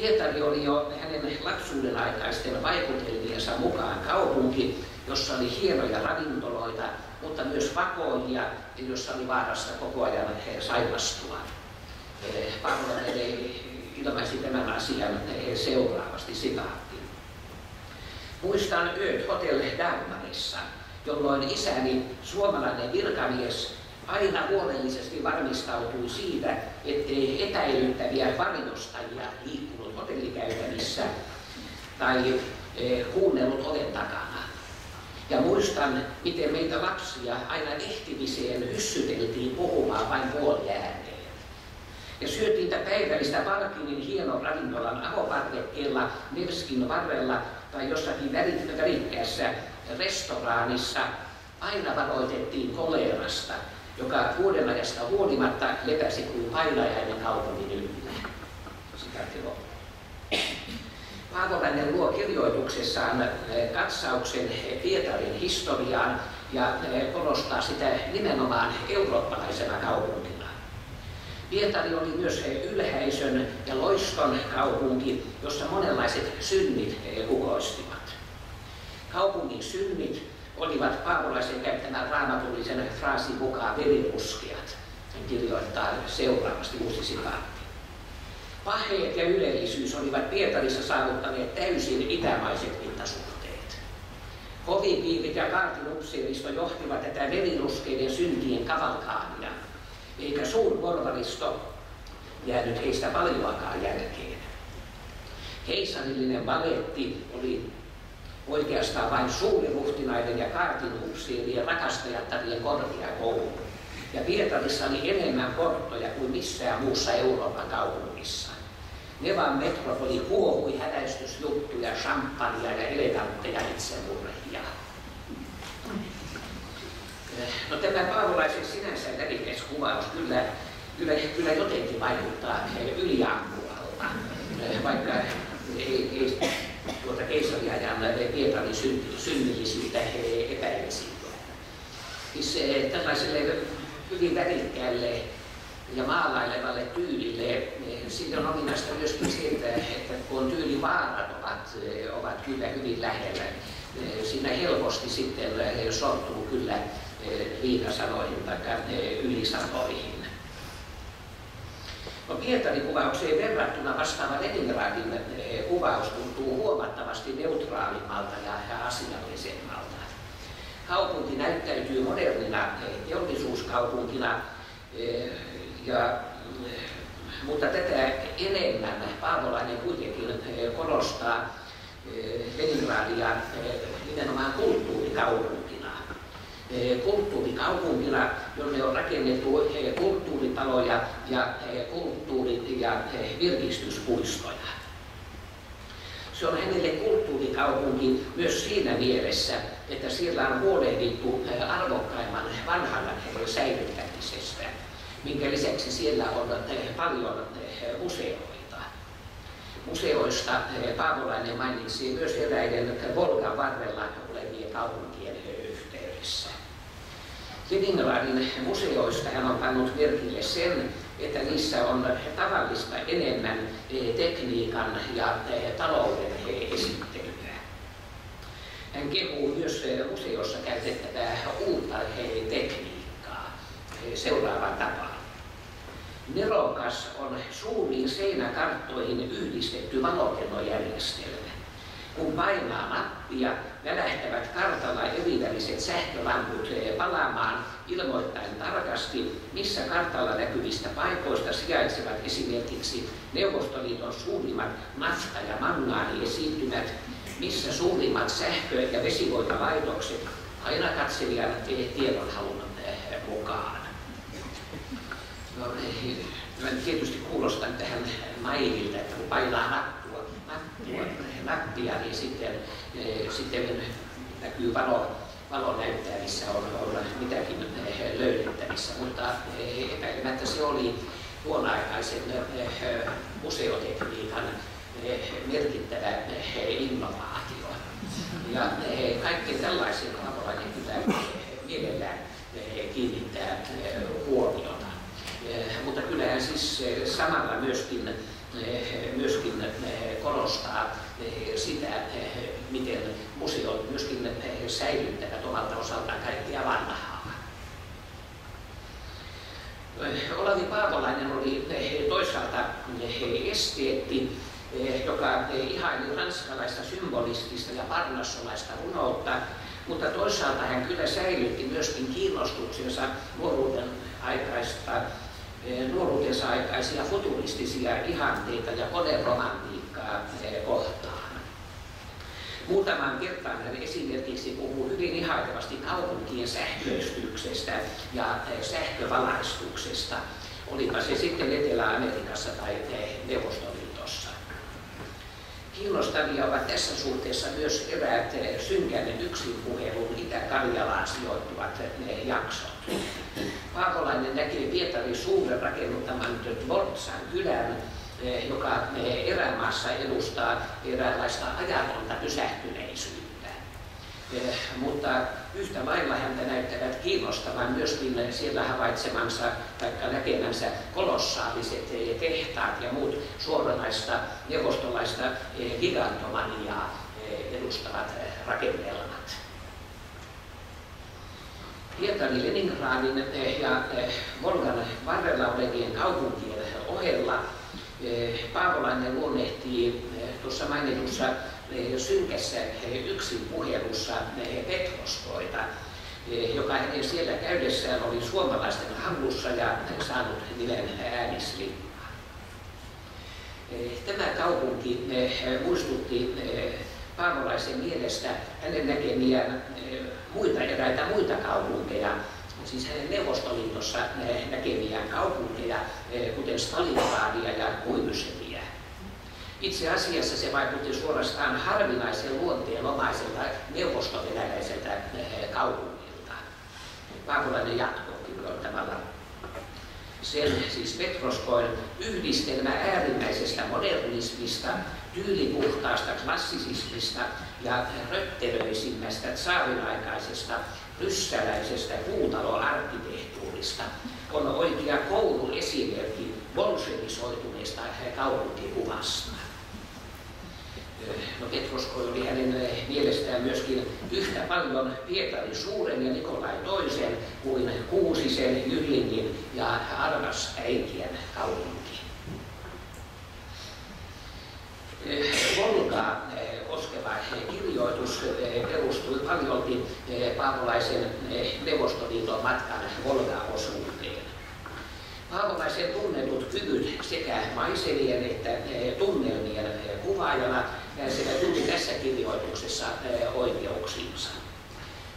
Pietari oli jo hänen lapsuuden aikaisten vaikutelmiensa mukaan kaupunki, jossa oli hienoja ravintoloita, mutta myös vakoilia, jossa oli vaarassa koko ajan sairastua. Paavolainen ilmaisi tämän asian seuraavasti sitaatti. Muistan yöt Hotel Dagmarissa, jolloin isäni, suomalainen virkamies, aina huolellisesti varmistautui siitä, ettei epäilyttäviä varjostajia liikkunut hotellikäytävissä tai kuunnellut oven takana. Ja muistan, miten meitä lapsia aina ehtimiseen hyssyteltiin puhumaan vain puoliääneen. Ja syötiin niitä päivällistä Valkinin hienon ravintolan avoparvekkeella, Nerskin varrella tai jossakin värikkäässä restoraanissa. Aina varoitettiin kolerasta, joka vuoden ajasta huolimatta lepäsi kuin painajainen kaupungin yllä. Paavolainen luo kirjoituksessaan katsauksen Pietarin historiaan ja korostaa sitä nimenomaan eurooppalaisena kaupunkina. Pietari oli myös ylhäisön ja loiston kaupunki, jossa monenlaiset synnit kukoistivat. Kaupungin synnit olivat Paavolaisen käyttämän raamatullisen fraasin mukaan veriruskeat. Hän kirjoittaa seuraavasti uusi sitaatti. Paheet ja ylellisyys olivat Pietarissa saavuttaneet täysin itämaiset mittasuhteet. Hovipiirit ja kaartinupseeristo johtivat tätä veriruskeiden syntien kavalkaania, eikä suurporvaristo jäänyt heistä paljoakaan jälkeen. Keisarillinen baletti oli oikeastaan vain suuriruhtinaiden ja kaartinupseerien rakastajattarien korkeakoulu. Ja Pietarissa oli enemmän porttoja kuin missään muussa Euroopan kaupungissa. Nevan metropoli huohui häväistysjuttuja, champagnea ja elegantteja itsemurhia. No, tämä Paavolaisen sinänsä värikäs kuvaus kyllä jotenkin vaikuttaa yliampuvalta, vaikka ei tuota keisariajan Pietarin synnillisyyttä epäilisi. Siis tällaiselle hyvin värikkäälle ja maalailevalle tyylille siinä on ominaista myöskin se, että kun tyylivaarat ovat kyllä hyvin lähellä, siinä helposti sitten sortuu kyllä liikasanoihin tai ylisanoihin. No, Pietarin kuvaukseen verrattuna vastaava Leningradin kuvaus tuntuu huomattavasti neutraalimmalta ja asiallisemmalta. Kaupunki näyttäytyy modernina teollisuuskaupunkina, mutta tätä enemmän Paavolainen kuitenkin korostaa Leningradia nimenomaan kulttuurikaupunkina. Kulttuurikaupunkina, jonne on rakennettu kulttuuritaloja ja kulttuuri- ja virkistyspuistoja. Se on hänelle kulttuurikaupunki myös siinä mielessä, että siellä on huolehdittu arvokkaimman vanhan säilyttämisestä, minkä lisäksi siellä on paljon museoita. Museoista Paavolainen mainitsi myös eräiden Volgan varrella olevien kaupunkien yhteydessä. Leningradin museoista hän on pannut merkille sen, että niissä on tavallista enemmän tekniikan ja talouden esittelyä. Hän kehuu myös museossa käytettävää uutta tekniikkaa seuraavan tapaan. Nerokas on suuriin seinäkarttoihin yhdistetty valokennojärjestelmä. Kun painaa nappia, välähtävät kartalla eriväriset sähkölamput palaamaan ilmoittaen tarkasti, missä kartalla näkyvistä paikoista sijaitsevat esimerkiksi Neuvostoliiton suurimmat nafta- ja mangaaniesiintymät, missä suurimmat sähkö- ja vesivoimalaitokset aina katselijan tiedonhalun mukaan. No, tietysti kuulostan tähän naivilta, että kun painaa nappia, niin sitten näkyy valo näyttää, missä on mitäkin löydettävissä, mutta epäilemättä se oli tuonaikaisen museotekniikan merkittävä innovaatio. Ja kaikkeen tällaisen Paavolainen pitää mielellään kiinnittää huomiota. Mutta kyllähän siis samalla myöskin säilyttävät omalta osaltaan kaikkia vanhaa. Olavi Paavolainen oli toisaalta esteetti, joka ihaili ranskalaista symbolistista ja parnassolaista runoutta, mutta toisaalta hän kyllä säilytti myöskin kiinnostuksensa nuoruutensa aikaisia futuristisia ihanteita ja koneromantiikkaa kohtaan. Muutamaan kertaan hän esimerkiksi puhuu hyvin ihailevasti kaupunkien sähköistyksestä ja sähkövalaistuksesta, olipa se sitten Etelä-Amerikassa tai Neuvostoliitossa. Kiinnostavia ovat tässä suhteessa myös eräät synkän yksinpuhelun Itä-Karjalaan sijoittuvat jaksot. Paavolainen näkee Pietarin suuren rakennuttaman Dvorzan kylän, joka erämaassa edustaa eräänlaista ajatonta pysähtyneisyyttä. Mutta yhtä lailla häntä näyttävät kiinnostavan myöskin siellä havaitsemansa tai näkemänsä kolossaaliset tehtaat ja muut suoranaista neuvostolaista gigantomaniaa edustavat rakennelmat. Pietarin, Leningradin ja Volgan varrella olevien kaupunkien ohella Paavolainen luonnehtii tuossa mainitussa synkässä yksinpuhelussa Petroskoita, joka hänen siellä käydessään oli suomalaisten hallussa ja saanut nimen Äänislippa. Tämä kaupunki muistutti Paavolaisen mielestä hänen näkemiään eräitä muita kaupunkeja, siis hänen Neuvostoliitossa näkemiään kaupunkeja, kuten Stalingradia ja Kuivyševiä. Itse asiassa se vaikutti suorastaan harvinaisen luonteenomaiselta neuvostovenäläiseltä kaupungilta. Paavolainen jatkoi kirjoittamalla: sen, siis Petroskoin, yhdistelmä äärimmäisestä modernismista, tyylipuhtaasta klassisismista ja röttelöisimmästä tsaarinaikaisesta ryssäläisestä puutaloarkkitehtuurista on oikea kouluesimerkki bolshevisoituneesta kaupunkikuvasta. No, Petroskoi oli hänen mielestään myöskin yhtä paljon Pietarin suuren ja Nikolai toisen kuin Kuusisen, Jyllingin ja Arvasäikien kaupunki. Volgaa koskeva kirjoitus perustui paljolti Paavolaisen Neuvostoliiton matkan Volga-osuuteen. Paavolaisen tunnetut kyvyt sekä maisemien että tunnelmien kuvaajana pääsevät juuri tässä kirjoituksessa oikeuksiinsa.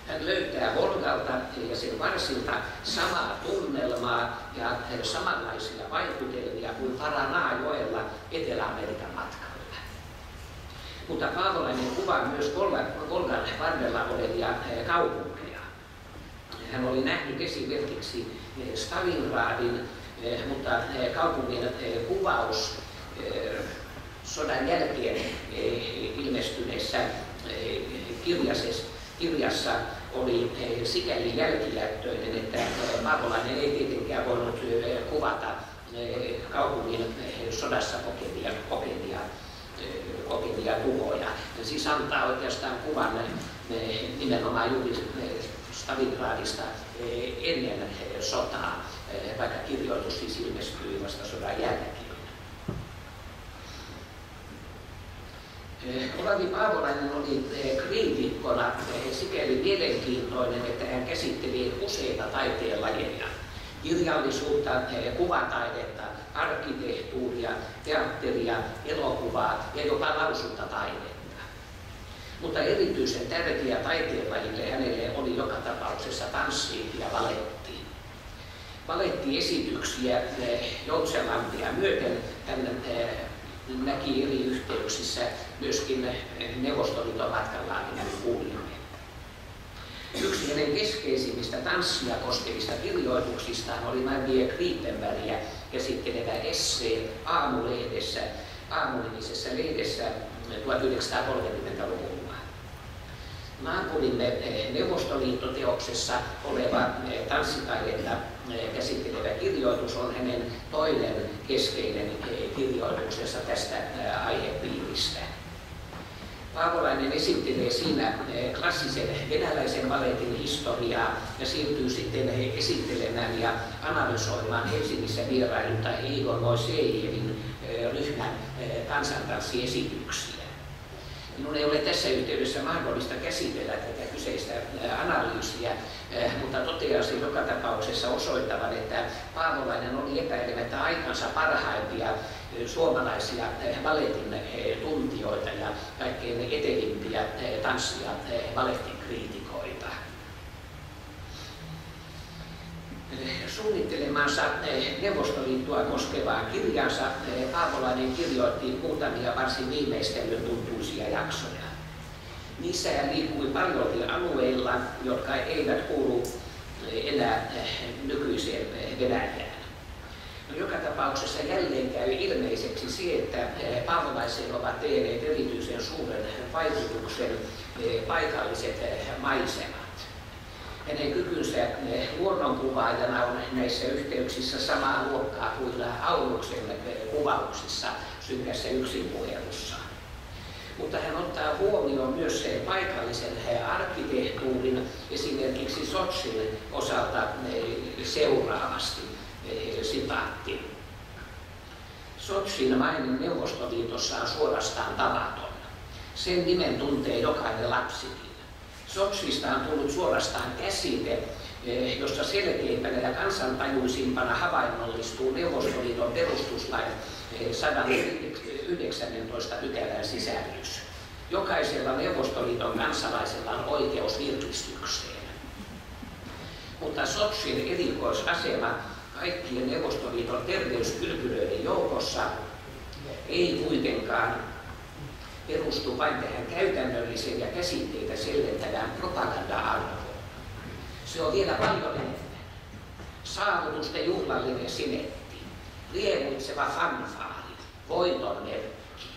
Hän löytää Volgalta ja sen varsilta samaa tunnelmaa ja samanlaisia vaikutelmia kuin Paranaajoella Etelä-Amerikan matkalla. Mutta Paavolainen kuvaa myös Volgan varrella olevia kaupunkeja. Hän oli nähnyt esimerkiksi Stalingradin, mutta kaupungin kuvaus sodan jälkeen ilmestyneessä kirjassa oli sikäli jälkijättöinen, että Paavolainen ei tietenkään voinut kuvata kaupungin sodassa kokemia tuhoja. Hän siis antaa oikeastaan kuvan nimenomaan juuri Stalingradista ennen sotaa, vaikka kirjoitus siis ilmestyi vasta sodan jälkeen. Olavi Paavolainen oli kriitikkona sikäli mielenkiintoinen, että hän käsitteli useita taiteenlajeja: kirjallisuutta, kuvataidetta, arkkitehtuuria, teatteria, elokuvaa ja jopa lausuntataidetta. Mutta erityisen tärkeä taiteenlajille hänelle oli joka tapauksessa tanssi ja valetti. Valettiesityksiä Joutsenlantia myöten hän näki eri yhteyksissä myöskin Neuvostoliiton matkallaan kuulimme. Yksi hänen keskeisimmistä tanssia koskevista kirjoituksistaan oli Marie Griepenbergia käsittelevä essee Aamu-nimisessä lehdessä 1930-luvulla. Naapurimme Neuvostoliitto-teoksessa oleva tanssitaidetta käsittelevä kirjoitus on hänen toinen keskeinen kirjoituksensa tästä aihepiiristä. Paavolainen esittelee siinä klassisen venäläisen baletin historiaa ja siirtyy sitten esittelemään ja analysoimaan Helsingissä vierailutta Igor Moisejevin ryhmän kansantanssiesityksiä. Minun ei ole tässä yhteydessä mahdollista käsitellä tätä kyseistä analyysiä, mutta toteaisin joka tapauksessa osoittavan, että Paavolainen oli epäilemättä aikansa parhaimpia suomalaisia balletin tuntijoita ja kaikkein etevimpiä tanssi- ja balletin kriitikoita. Suunnittelemansa Neuvostoliittoa koskevaa kirjansa Paavolainen kirjoitti muutamia varsin viimeistellyn tuntuisia jaksoja. Niissä hän liikkui paljolti alueilla, jotka eivät kuulu enää nykyiseen Venäjään. No, joka tapauksessa jälleen käy ilmeiseksi se, että Paavolaiseen ovat tehneet erityisen suuren vaikutuksen paikalliset maisemat. Hänen kykynsä luonnonkuvaajana on näissä yhteyksissä samaa luokkaa kuin Aunuksen kuvauksissa synkässä yksinpuhelussa. Mutta hän ottaa huomioon myös paikallisen arkkitehtuurin, esimerkiksi Sotsin osalta seuraavasti, sitaatti. Sotsin maine Neuvostoliitossa on suorastaan tavaton. Sen nimen tuntee jokainen lapsikin. Sotsista on tullut suorastaan käsite, jossa selkeimpänä ja kansantajuisimpana havainnollistuu Neuvostoliiton perustuslain 119 pykälän sisällys. Jokaisella Neuvostoliiton kansalaisella on oikeus virkistykseen. Mutta Sotsin erikoisasema kaikkien Neuvostoliiton terveyskylpylöiden joukossa ei kuitenkaan perustu vain tähän käytännölliseen ja käsitteitä selventävään propaganda-arvoon. Se on vielä paljon enemmän. Saavutusten juhlallinen sinetti, riemuitseva fanfaari, voiton merkki.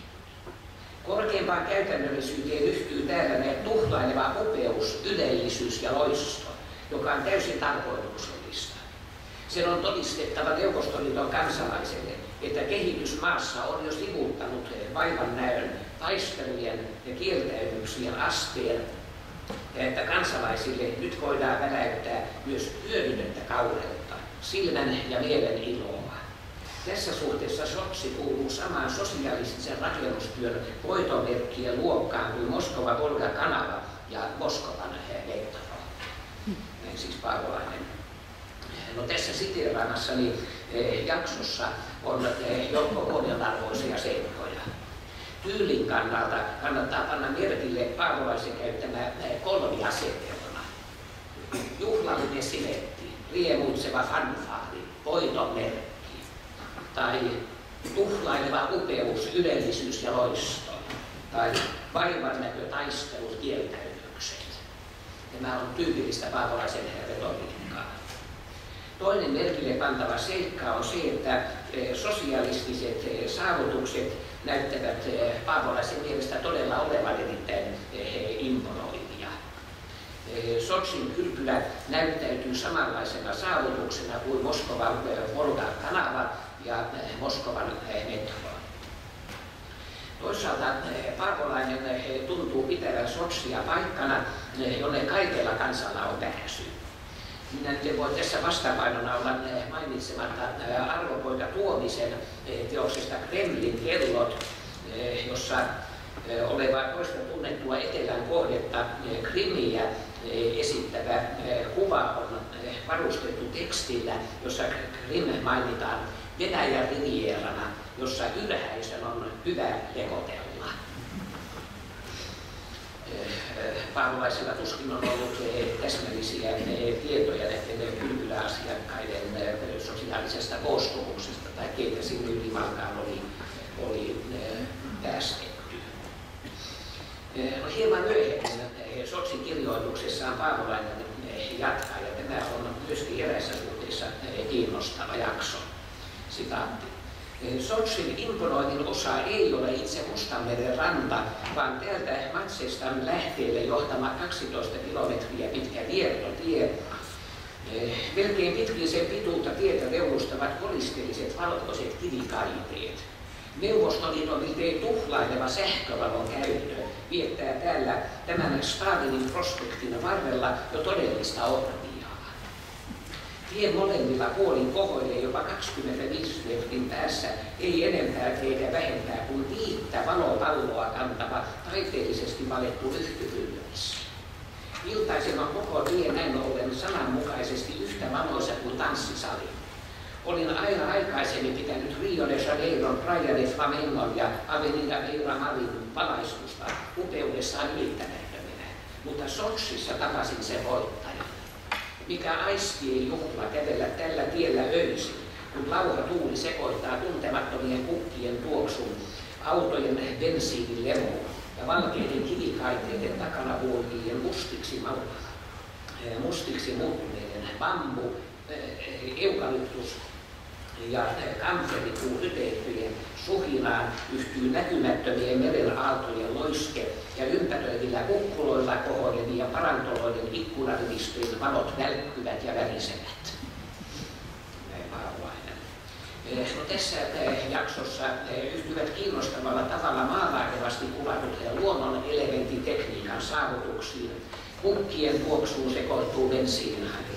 Korkeimpaan käytännöllisyyteen yhtyy täällä näin tuhlaileva upeus, ylellisyys ja loisto, joka on täysin tarkoituksellista. Sen on todistettava Neuvostoliiton kansalaiselle, että kehitys maassa on jo sivuuttanut vaivan näön, taistelujen ja kieltäydyksien asteen, ja että kansalaisille nyt voidaan väläyttää myös hyödynnettä kauheutta, silmän ja mielen iloa. Tässä suhteessa Sotsi kuuluu samaan sosiaalisen rakennustyön voitomerkkien luokkaan kuin Moskova, Volga, Kanava ja Moskovan metro. Näin siis Paavolainen. No, tässä siteeraamassani jaksossa on joukko huomionarvoisia seikkoja. Tyylin kannalta kannattaa panna merkille Paavolaisen käyttämä kolmiasetelma. Juhlallinen sinetti, riemuitseva fanfaari, voiton merkki. Tai tuhlaileva upeus, ylellisyys ja loisto. Tai vaivannäkö, taistelut, kieltäytykset. Tämä on tyypillistä Paavolaisen retoriikkaa. Toinen merkille pantava seikka on se, että sosialistiset saavutukset näyttävät Paavolaisen mielestä todella olevan erittäin imponoivia. Sotsin kylpylä näyttäytyy samanlaisena saavutuksena kuin Moskovan Volga-kanava ja Moskovan metro. Toisaalta Paavolainen tuntuu pitävän Sotsia paikkana, jonne kaikella kansalla on pääsy. Minä nyt voi tässä vastapainona olla mainitsematta Arvopoika Tuomisen teoksesta Kremlin kellot, jossa oleva toista tunnettua etelän kohdetta Krimiä esittävä kuva on varustettu tekstillä, jossa Krim mainitaan Venäjän rivierana, jossa ylhäisön on hyvä lekotella. Paavolaisella tuskin on ollut täsmällisiä tietoja näiden kylpyläasiakkaiden sosiaalisesta koostumuksesta tai keitä sinne ylimalkaan oli päästetty. No, hieman myöhemmin Sotsin kirjoituksessaan Paavolainen jatkaa, ja tämä on myöskin eräissä suhteissa kiinnostava jakso. Sitaatti. Sotsin imponoivin osa ei ole itse Mustanmeren ranta, vaan täältä Matsestan lähteelle johtama 12 kilometriä pitkä kiertotie. Melkein pitkin sen pituutta tietä reunustavat koristeelliset valkoiset kivikaiteet. Neuvostoliiton miltei tuhlaileva sähkövalon käyttö viettää täällä tämän Stalinin prospektin varrella jo todellista orviaa. Tien molemmilla puolin kohoilee jopa 25 metrin päässä, ei enempää eikä vähempää kuin 5 valopalloa kantava, taiteellisesti valettu ryhtykylväs. Iltaisin on koko tie näin ollen sananmukaisesti yhtä valoisa kuin tanssisali. Olin aina aikaisemmin pitänyt Rio de Janeiron Praia de Flamengon ja Avenida Beira Marin valaistusta upeudessaan ylittämättöminä, mutta Sotsissa tapasin sen voittajan. Mikä aistien juhla kävellä tällä tiellä öisin, kun lauha tuuli sekoittaa tuntemattomien kukkien tuoksun, autojen bensiinilemuun ja valkeiden kivikaiteiden takana vuolien mustiksi muuttuneiden bambu, eukalyptus ja kamferipuu hyteettyjen suhinaan yhtyy näkymättömien meren aaltojen loiske ja ympäröivillä kukkuloilla kohoilevien parantoloiden ikkunarivistojen valot välkkyvät ja värisevät. No, tässä jaksossa yhtyvät kiinnostavalla tavalla maalailevasti kuvatut luonnon elementtitekniikan saavutuksiin. Kukkien tuoksuun sekoittuu bensiinihaju.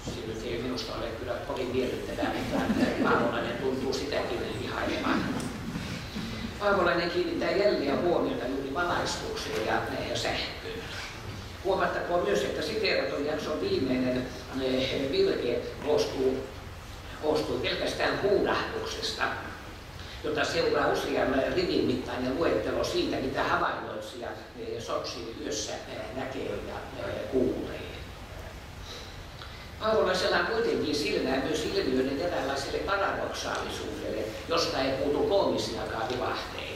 Se nyt ei minusta ole kyllä kovin miellyttävää, mutta Paavolainen tuntuu sitäkin ihailemaan. Paavolainen kiinnittää jälleen huomiota juuri valaistukseen ja sähköön. Huomattakoon myös, että siteeraton jakson viimeinen virke koostuu pelkästään huudahduksesta, jota seuraa usean rivin mittainen luettelo siitä, mitä havainnoitsija Sotsin yössä näkee ja kuulee. Paavolaisella on kuitenkin silmää myös ilmiöiden eräänlaiselle paradoksaalisuudelle, josta ei puutu koomisiakaan vivahteita.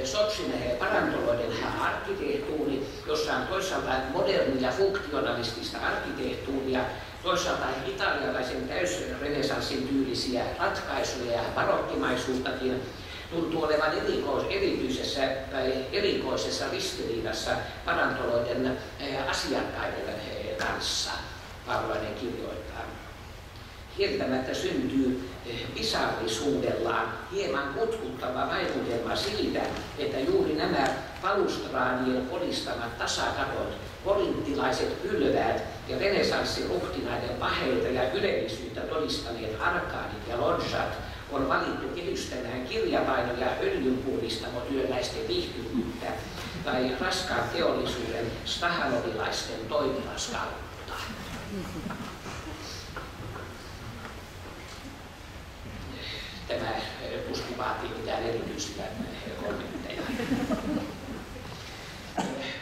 Sotsin parantoloiden arkkitehtuuri, jossa on toisaalta modernia funktionalistista arkkitehtuuria, toisaalta italialaisen täysrenesanssin tyylisiä ratkaisuja ja barokkimaisuuttakin, tuntuu olevan erikoisessa ristiriidassa parantoloiden asiakkaiden kanssa, Paavolainen kirjoittaa. Kieltämättä syntyy bisarrisuudellaan hieman kutkuttava vaikutelma siitä, että juuri nämä balustraanien kolistamat tasakatot, korinttilaiset pylväät ja renesanssin ruhtinaiden paheita ja ylellisyyttä todistaneet arkaadit ja lodjat on valittu kehystämään kirjapaino- ja öljynpuhdistamotyöläisten viihtyvyyttä tai raskaan teollisuuden stahanovilaisten toimilaskautta. Tämä tuskin vaatii mitään erityisiä kommentteja.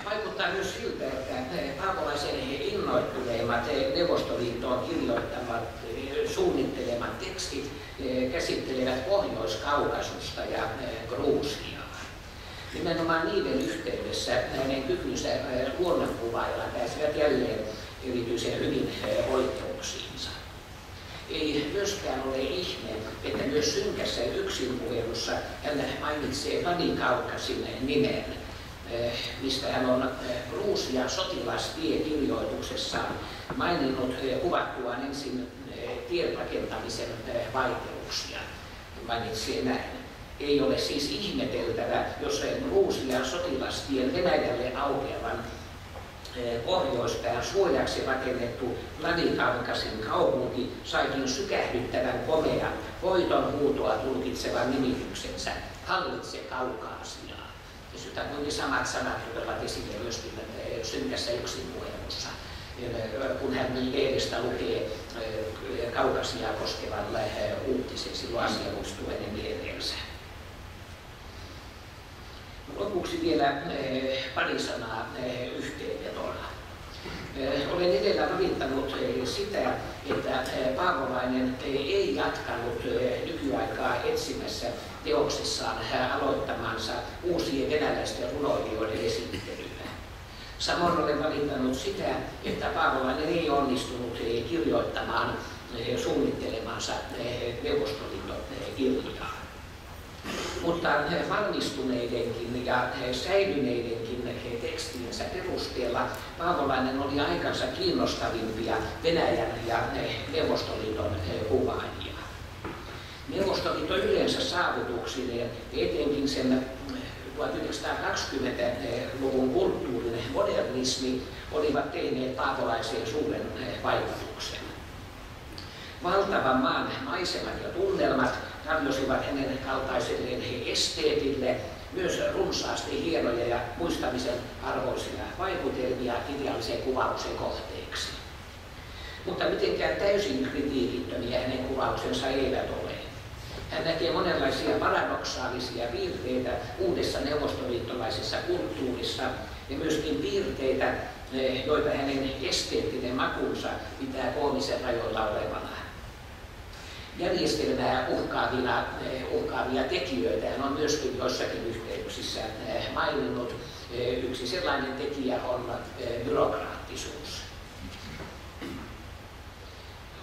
Vaikuttaa myös siltä, että Paavolaisen innoittuneimmat Neuvostoliittoon kirjoittamat suunnittelemat tekstit käsittelevät Pohjois-Kaukasusta ja Gruusiaa. Nimenomaan niiden yhteydessä hänen kykynsä luonnonkuvailla pääsevät jälleen erityisen hyvin oikeuksiinsa. Ei myöskään ole ihme, että myös synkässä yksinpuhelussa hän mainitsee Vladikaukasin nimen, mistä hän on Gruusia sotilastie-kirjoituksessaan maininnut kuvattuaan ensin tien rakentamisen vaikeuksia. Mainitsee näin. Ei ole siis ihmeteltävä, jos Gruusian sotilastien Venäjälle aukeavan pohjoispään suojaksi rakennettu Vladikaukasin kaupunki saikin sykähdyttävän komean voiton huutoa tulkitsevan nimityksensä Hallitse Kaukaasiaa. Ja sitä kuitenkin samat sanat tulevat esille myöskin synkässä yksinpuhelussa, kun hän lehdestä lukee Kaukasiaa koskevan uutisen, silloin asia muistuu hänen mieleensä. Lopuksi vielä pari sanaa yhteenvetona. Olen edellä valittanut sitä, että Paavolainen ei jatkanut nykyaikaa etsimässä teoksessaan aloittamansa uusien venäläisten runoilijoiden esittelyä. Samoin olen valittanut sitä, että Paavolainen ei onnistunut kirjoittamaan suunnittelemansa Neuvostoliiton kirjaa. Mutta valmistuneidenkin ja säilyneidenkin tekstiensä perusteella Paavolainen oli aikansa kiinnostavimpia Venäjän ja Neuvostoliiton kuvaajia. Neuvostoliiton yleensä saavutuksineen, etenkin sen 1920-luvun kulttuurinen modernismi olivat tehneet Paavolaiseen suuren vaikutuksen. Valtavan maan maisemat ja tunnelmat tarjosivat hänen kaltaiselleen esteetille myös runsaasti hienoja ja muistamisen arvoisia vaikutelmia ideaalisen kuvauksen kohteeksi. Mutta mitenkään täysin kritiikittömiä hänen kuvauksensa eivät ole. Hän näkee monenlaisia paradoksaalisia piirteitä uudessa neuvostoliittolaisessa kulttuurissa ja myöskin piirteitä, joita hänen esteettinen makunsa pitää koomisen rajoilla olevana. Järjestelmää uhkaavia tekijöitä hän on myöskin joissakin yhteyksissä maininnut. Yksi sellainen tekijä on byrokraattisuus.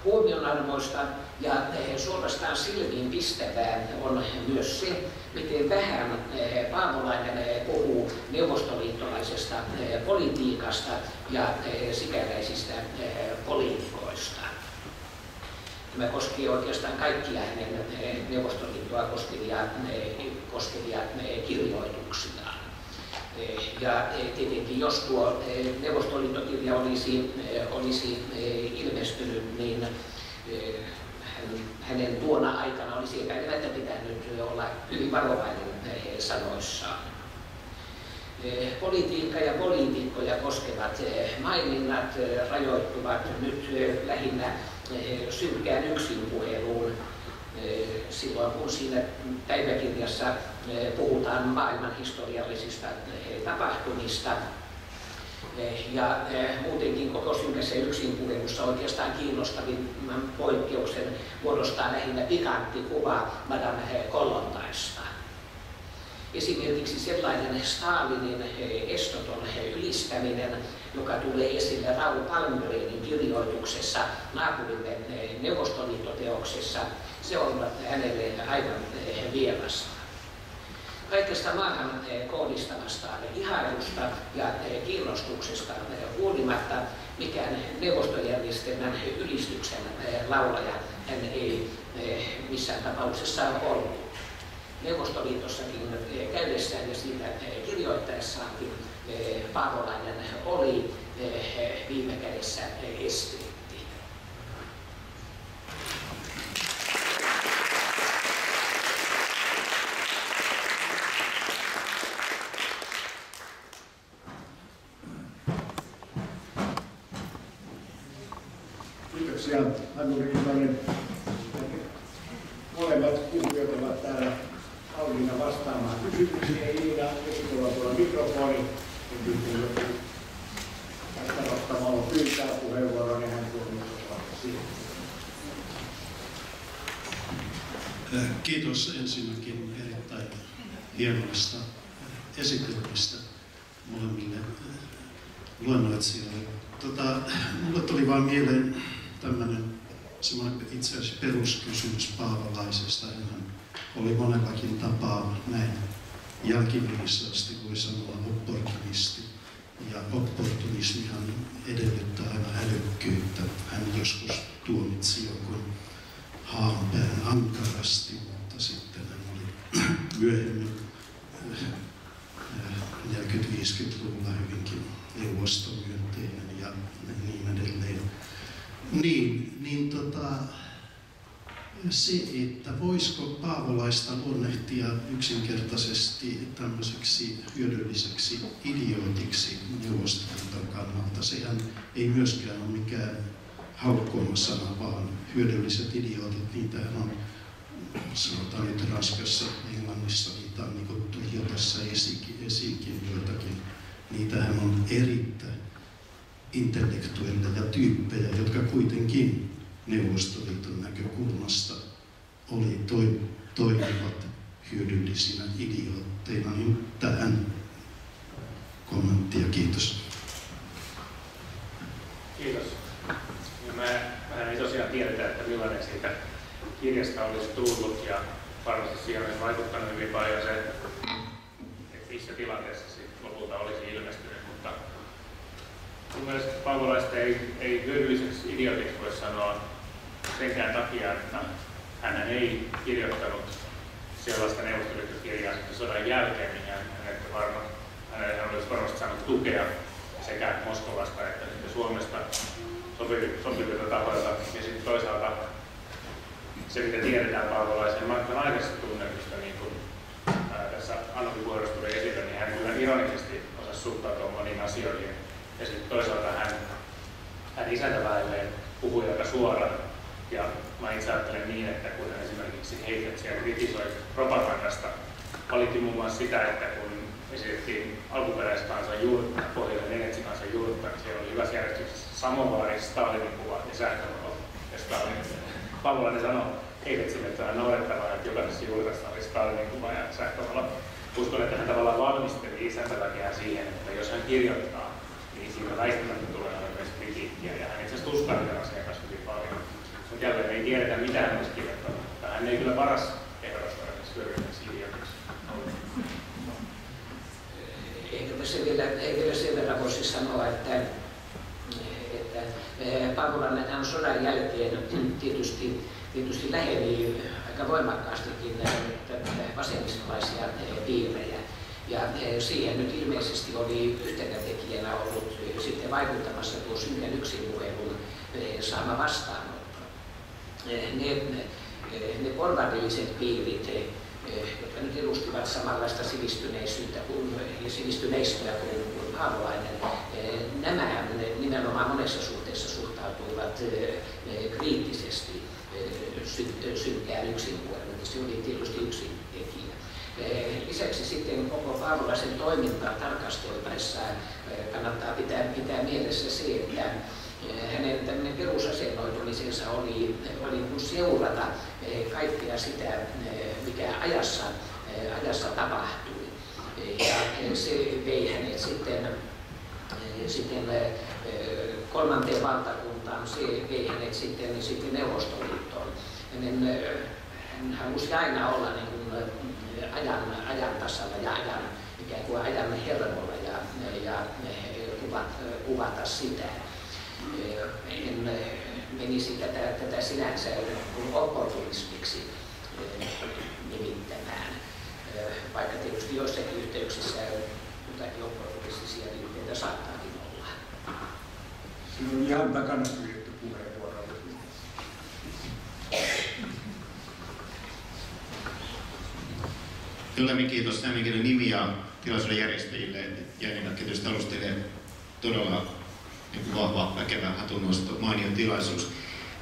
Huomionarvoista ja suorastaan silmiinpistävää on myös se, miten vähän Paavolainen puhuu neuvostoliittolaisesta politiikasta ja sikäläisistä poliitikoista. Tämä koskee oikeastaan kaikkia hänen Neuvostoliittoa koskevia kirjoituksiaan. Ja tietenkin jos tuo Neuvostoliittokirja olisi ilmestynyt, niin hänen tuona aikana olisi epäilemättä pitänyt olla hyvin varovainen sanoissaan. Politiikka ja poliitikkoja koskevat maininnat rajoittuvat nyt lähinnä synkkään yksinpuheluun silloin, kun siinä päiväkirjassa puhutaan maailmanhistoriallisista tapahtumista. Ja muutenkin koko synkässä yksinpuhelussa oikeastaan kiinnostavimman poikkeuksen muodostaa lähinnä pikantti kuva Madame Kollontaista. Esimerkiksi sellainen Stalinin estoton ylistäminen, joka tulee esille Raul Palmgrenin kirjoituksessa naapurimme Neuvostoliittoteoksessa, se on hänelle aivan vierasta. Kaikesta maahan kohdistamastaan ihailusta ja kiinnostuksesta huolimatta mikään neuvostojärjestelmän ylistyksen laulaja hän ei missään tapauksessa ollut. Neuvostoliitossakin käydessään ja siitä kirjoittaessaankin Paavolainen oli viime kädessä esteetti. Kiitoksia, Hannu Riimanen. Molemmat puhujat ovat täällä valmiina vastaamaan kysymyksiin. Iina, esitellä tuolla mikrofoni. Kun joku vastaanottamalla pyytää puheenvuoron, niin hän tuo mikrofoni siihen. Kiitos ensinnäkin erittäin hienoista esitelmistä molemmille luennoitsijoille. Mulle tuli vaan mieleen tämmöinen itse asiassa peruskysymys Paavolaisesta. Hän oli monellakin tapaa näin jälkiviisaasti, voi sanoa opportunisti. Ja opportunismihan edellyttää aina älykkyyttä. Hän joskus tuomitsi jonkun haanpään ankarasti, mutta sitten hän oli myöhemmin 40-50-luvulla hyvinkin neuvostomyönteinen ja niin edelleen. Se, että voisiko Paavolaista luonnehtia yksinkertaisesti tämmöiseksi hyödylliseksi idiootiksi Neuvostoliiton kannalta, sehän ei myöskään ole mikään haukkuama sana, vaan hyödylliset idiootit, niitähän on, sanotaan nyt Ranskassa, Englannissa, niitä on nikottu jo tässä esiinkin joitakin. Niitähän on erittäin intellektuelleja tyyppejä, jotka kuitenkin Neuvostoliiton näkökulmasta toimivat hyödyllisinä idiootteina. Niin tähän kommenttia. Kiitos. Kiitos. Ja mehän ei tosiaan tiedetä, että millainen siitä kirjasta olisi tullut, ja varmasti siihen olisi vaikuttanut hyvin paljon se, että missä tilanteessa se lopulta olisi ilmestynyt, mutta mun mielestä Paavolaista ei hyödylliseksi idiotiksi voi sanoa senkään takia, että hän ei kirjoittanut sellaista neuvostoliittokirjaa sodan jälkeen, niin hän olisi varmasti saanut tukea sekä Moskovasta että Suomesta sopivilta tahoilta. Ja sitten toisaalta se, mitä tiedetään Paavolaisen matkan aikaisesta tunnelmista, niin kuin tässä Annokin puheenvuorossa tuli esille, niin hän kyllä ironisesti osasi suhtautua moniin asioihin. Ja sitten toisaalta hän isäntäväelleen puhui aika suoraan. Ja mä itse ajattelen niin, että kun hän esimerkiksi Heifetziä kritisoi propagandasta, valitti muun muassa sitä, että kun esitettiin alkuperäiskansan juurta, pohjoinen venetsikansan juurta, niin siellä oli hyvässä järjestyksessä Samovaari, Stalinin kuva ja sähkövalo. Ja Stalin, Paavolainen sanoi Heifetsille, että on naurettavaa, että jokaisessa juurtassa oli Stalinin kuva ja sähkövalo. Uskon, että hän tavallaan valmisteli isäntäväkeä siihen, että jos hän kirjoittaa, niin siinä väistämättä tulee myös kritiikkiä. Ja hän itse asiassa tuskaili asiaa kanssa hyvin paljon. Mutta jälleen ei tiedetä, mitä hän olisi kirjoittanut. Hän ei kyllä paras ehdokas hyödyllisessä idiootiksi. Ehkä vielä sen verran voisi sanoa, että Paavolainen on sodan jälkeen tietysti läheni aika voimakkaastikin vasemmistolaisia piirejä. Ja siihen nyt ilmeisesti oli yhtenä tekijänä ollut sitten vaikuttamassa tuo synkän yksinpuhelun saama vastaanotto. Ne porvarilliset piirit, jotka nyt edustivat samanlaista sivistyneistöä kuin Paavolainen, nämä nimenomaan monessa suhteessa suhtautuivat kriittisesti synkkään yksinpuheluun. Se oli tietysti yksi tekijä. Lisäksi sitten koko Paavolaisen toimintaa tarkasteltaessa kannattaa pitää mielessä se, että hänen tämmöinen perusasennoitumisensa oli seurata kaikkea sitä, mikä ajassa tapahtui. Ja se vei hänet sitten kolmanteen valtakuntaan, se vei hänet sitten Neuvostoliittoon. Hän halusi aina olla niin kuin ajan tasalla ja ikään kuin ajan hermolla ja kuvata sitä. En menisi tätä sinänsä opportunismiksi nimittämään, vaikka tietysti joissakin yhteyksissä jotakin opportunistisia liitteitä saattaakin olla. Siinä on ihan takana pyydetty puheenvuoro. Lämmin kiitos Lämminkielen nimi ja tilaisuuden järjestäjille ja ennen kaikkea tietysti alustajille todella vahva, väkevä hatunnosto, mainio tilaisuus.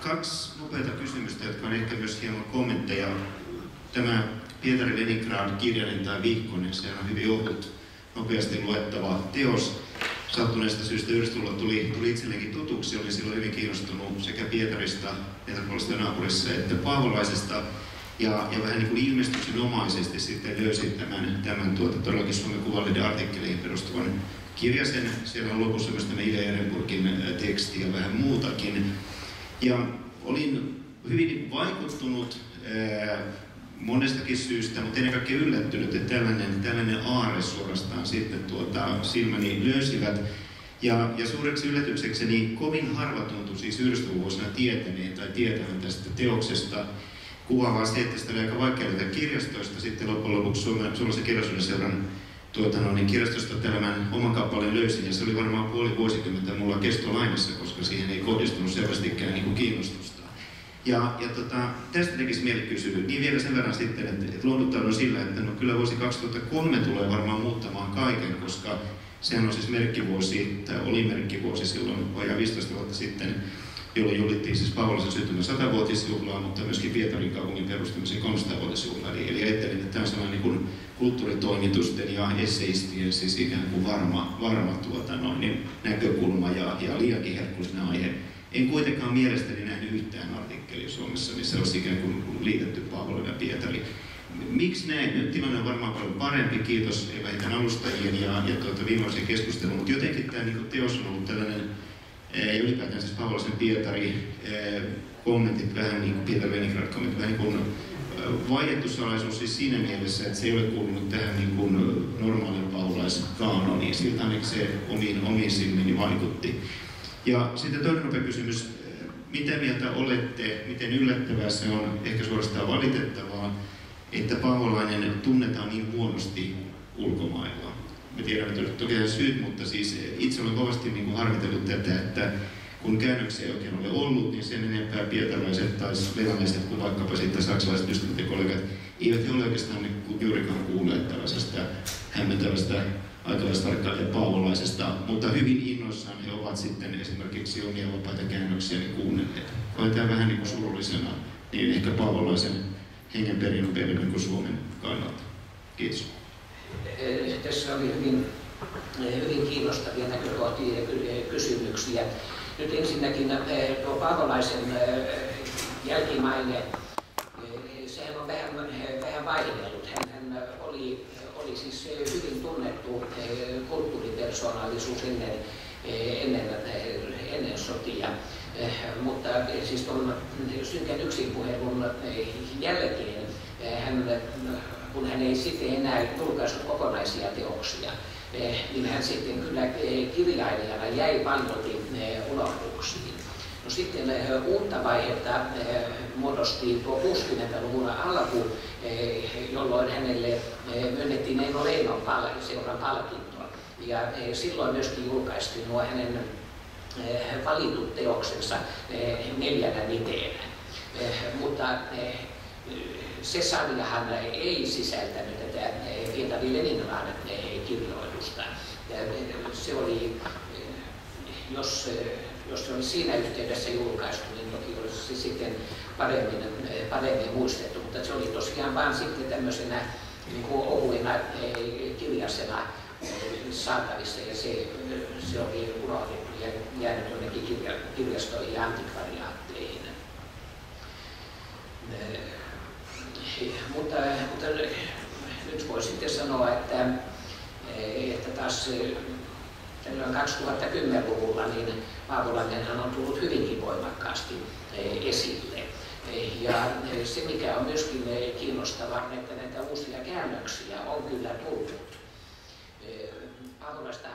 2 nopeata kysymystä, jotka on ehkä myös hieman kommentteja. Tämä Pietari Leningrad kirjainen tai vihkonen, se on hyvin ohut, nopeasti luettava teos. Sattuneesta syystä Yhdysvallat tuli itselleenkin tutuksi, olin silloin hyvin kiinnostunut sekä Pietarista, Pietarpolista naapurissa, että Paavolaisesta. Ja vähän niin kuin ilmestyksenomaisesti sitten löysin tämän todellakin Suomen Kuvalehden artikkeleihin perustuvan kirjasen. Siellä on lopussa myös tämä Ilja Ehrenburgin teksti ja vähän muutakin. Ja olin hyvin vaikuttunut monestakin syystä, mutta ennen kaikkea yllättynyt, että tällainen aarre suorastaan sitten silmäni löysivät. Ja suureksi yllätyksekseni kovin harva tuntui siis Yhdysvalloissa tietäneen tai tietävän tästä teoksesta. Kuvaavaa se, että sitä oli aika vaikea löytää kirjastoista. Sitten loppujen lopuksi Suomalaisen kirjallisuuden seuran kirjastosta tämän oman kappaleen löysin, ja se oli varmaan puoli vuosikymmentä mulla kestolainassa, koska siihen ei kohdistunut selvästikään niin kuin kiinnostusta. Tästä tekisi mieli kysyä. Niin vielä sen verran sitten, että lohduttaudun sillä, että no kyllä vuosi 2003 tulee varmaan muuttamaan kaiken, koska sehän on siis merkkivuosi, tai oli merkkivuosi silloin vajaa 15 vuotta sitten, jolloin juhlittiin siis Paavolaisen syntymän 100-vuotisjuhlaa, mutta myöskin Pietarin kaupungin perustamisen 300-vuotisjuhlaa. Eli ajattelin, että tämä on sellainen niin kuin kulttuuritoimitusten ja esseistien siis ikään kuin varma näkökulma ja liiankin herkullinen aihe. En kuitenkaan mielestäni nähnyt yhtään artikkelia Suomessa, missä olisi ikään kuin liitetty Paavola ja Pietari. Miksi näin? Nyt tilanne on varmaan paljon parempi, kiitos vähintään alustajien ja viimeisen keskustelun, mutta jotenkin tämä niin teos on ollut tällainen, ja ylipäätään siis Paavolaisen Pietari kommentit vähän niin kuin Pietari Leningrad kommentit vähän niin kuin vaiettu salaisuus siis siinä mielessä, että se ei ole kuulunut tähän niin kuin normaalin paavolaiskaanoniin. Siltä ainakin se omiin silmiini vaikutti. Ja sitten toinen nopea kysymys. mitä mieltä olette, miten yllättävää se on, ehkä suorastaan valitettavaa, että Paavolainen tunnetaan niin huonosti ulkomailla? Me tiedämme toki syyt, mutta siis itse olen kovasti niin kuin harmitellut tätä, että kun käännöksiä ei oikein ole ollut, niin sen enempää pietarlaiset tai venäläiset kuin vaikkapa sitten saksalaiset ystävät ja kollegat eivät he ole oikeastaan juurikaan kuulleet tällaisesta hämmentävästä aikalaistarkkailija Paavolaisesta, mutta hyvin innoissaan he ovat sitten esimerkiksi omia vapaita käännöksiä kuunnelleet. Koetaan vähän niin kuin surullisena, niin ehkä Paavolaisen hengenperinnön kuin Suomen kannalta. Kiitos. Tässä oli hyvin kiinnostavia näkökohtia ja kysymyksiä. Nyt ensinnäkin tuo Paavolaisen jälkimaine, sehän on vähän vaihdellut. Hän oli siis hyvin tunnettu kulttuuripersonaalisuus ennen sotia, mutta siis tuon synkän yksinpuhelun jälkeen kun hän ei sitten enää julkaissut kokonaisia teoksia, niin hän sitten kyllä kirjailijana jäi paljolti unohduksiin. No sitten uutta vaihetta muodosti tuo 60-luvun alku, jolloin hänelle myönnettiin Eino Leinon seuran palkinto. Ja silloin myöskin julkaistiin nuo hänen valitut teoksensa 4 niteenä. Mutta se sarjahan ei sisältänyt tätä Pietari Leningradin kirjoitusta. Se oli, jos se oli siinä yhteydessä julkaistu, niin toki olisi se sitten paremmin muistettu, mutta se oli tosiaan vain sitten tämmöisenä niin kuin ohuena kirjasena saatavissa, ja se oli unohdettu ja jäänyt jonnekin kirjastoihin ja antikvariaatteihin. Mutta nyt voi sitten sanoa, että taas tällöin 2010-luvulla niin Paavolainenhan on tullut hyvinkin voimakkaasti esille. Ja se, mikä on myöskin kiinnostavaa, on, että näitä uusia käännöksiä on kyllä tullut. Paavolaista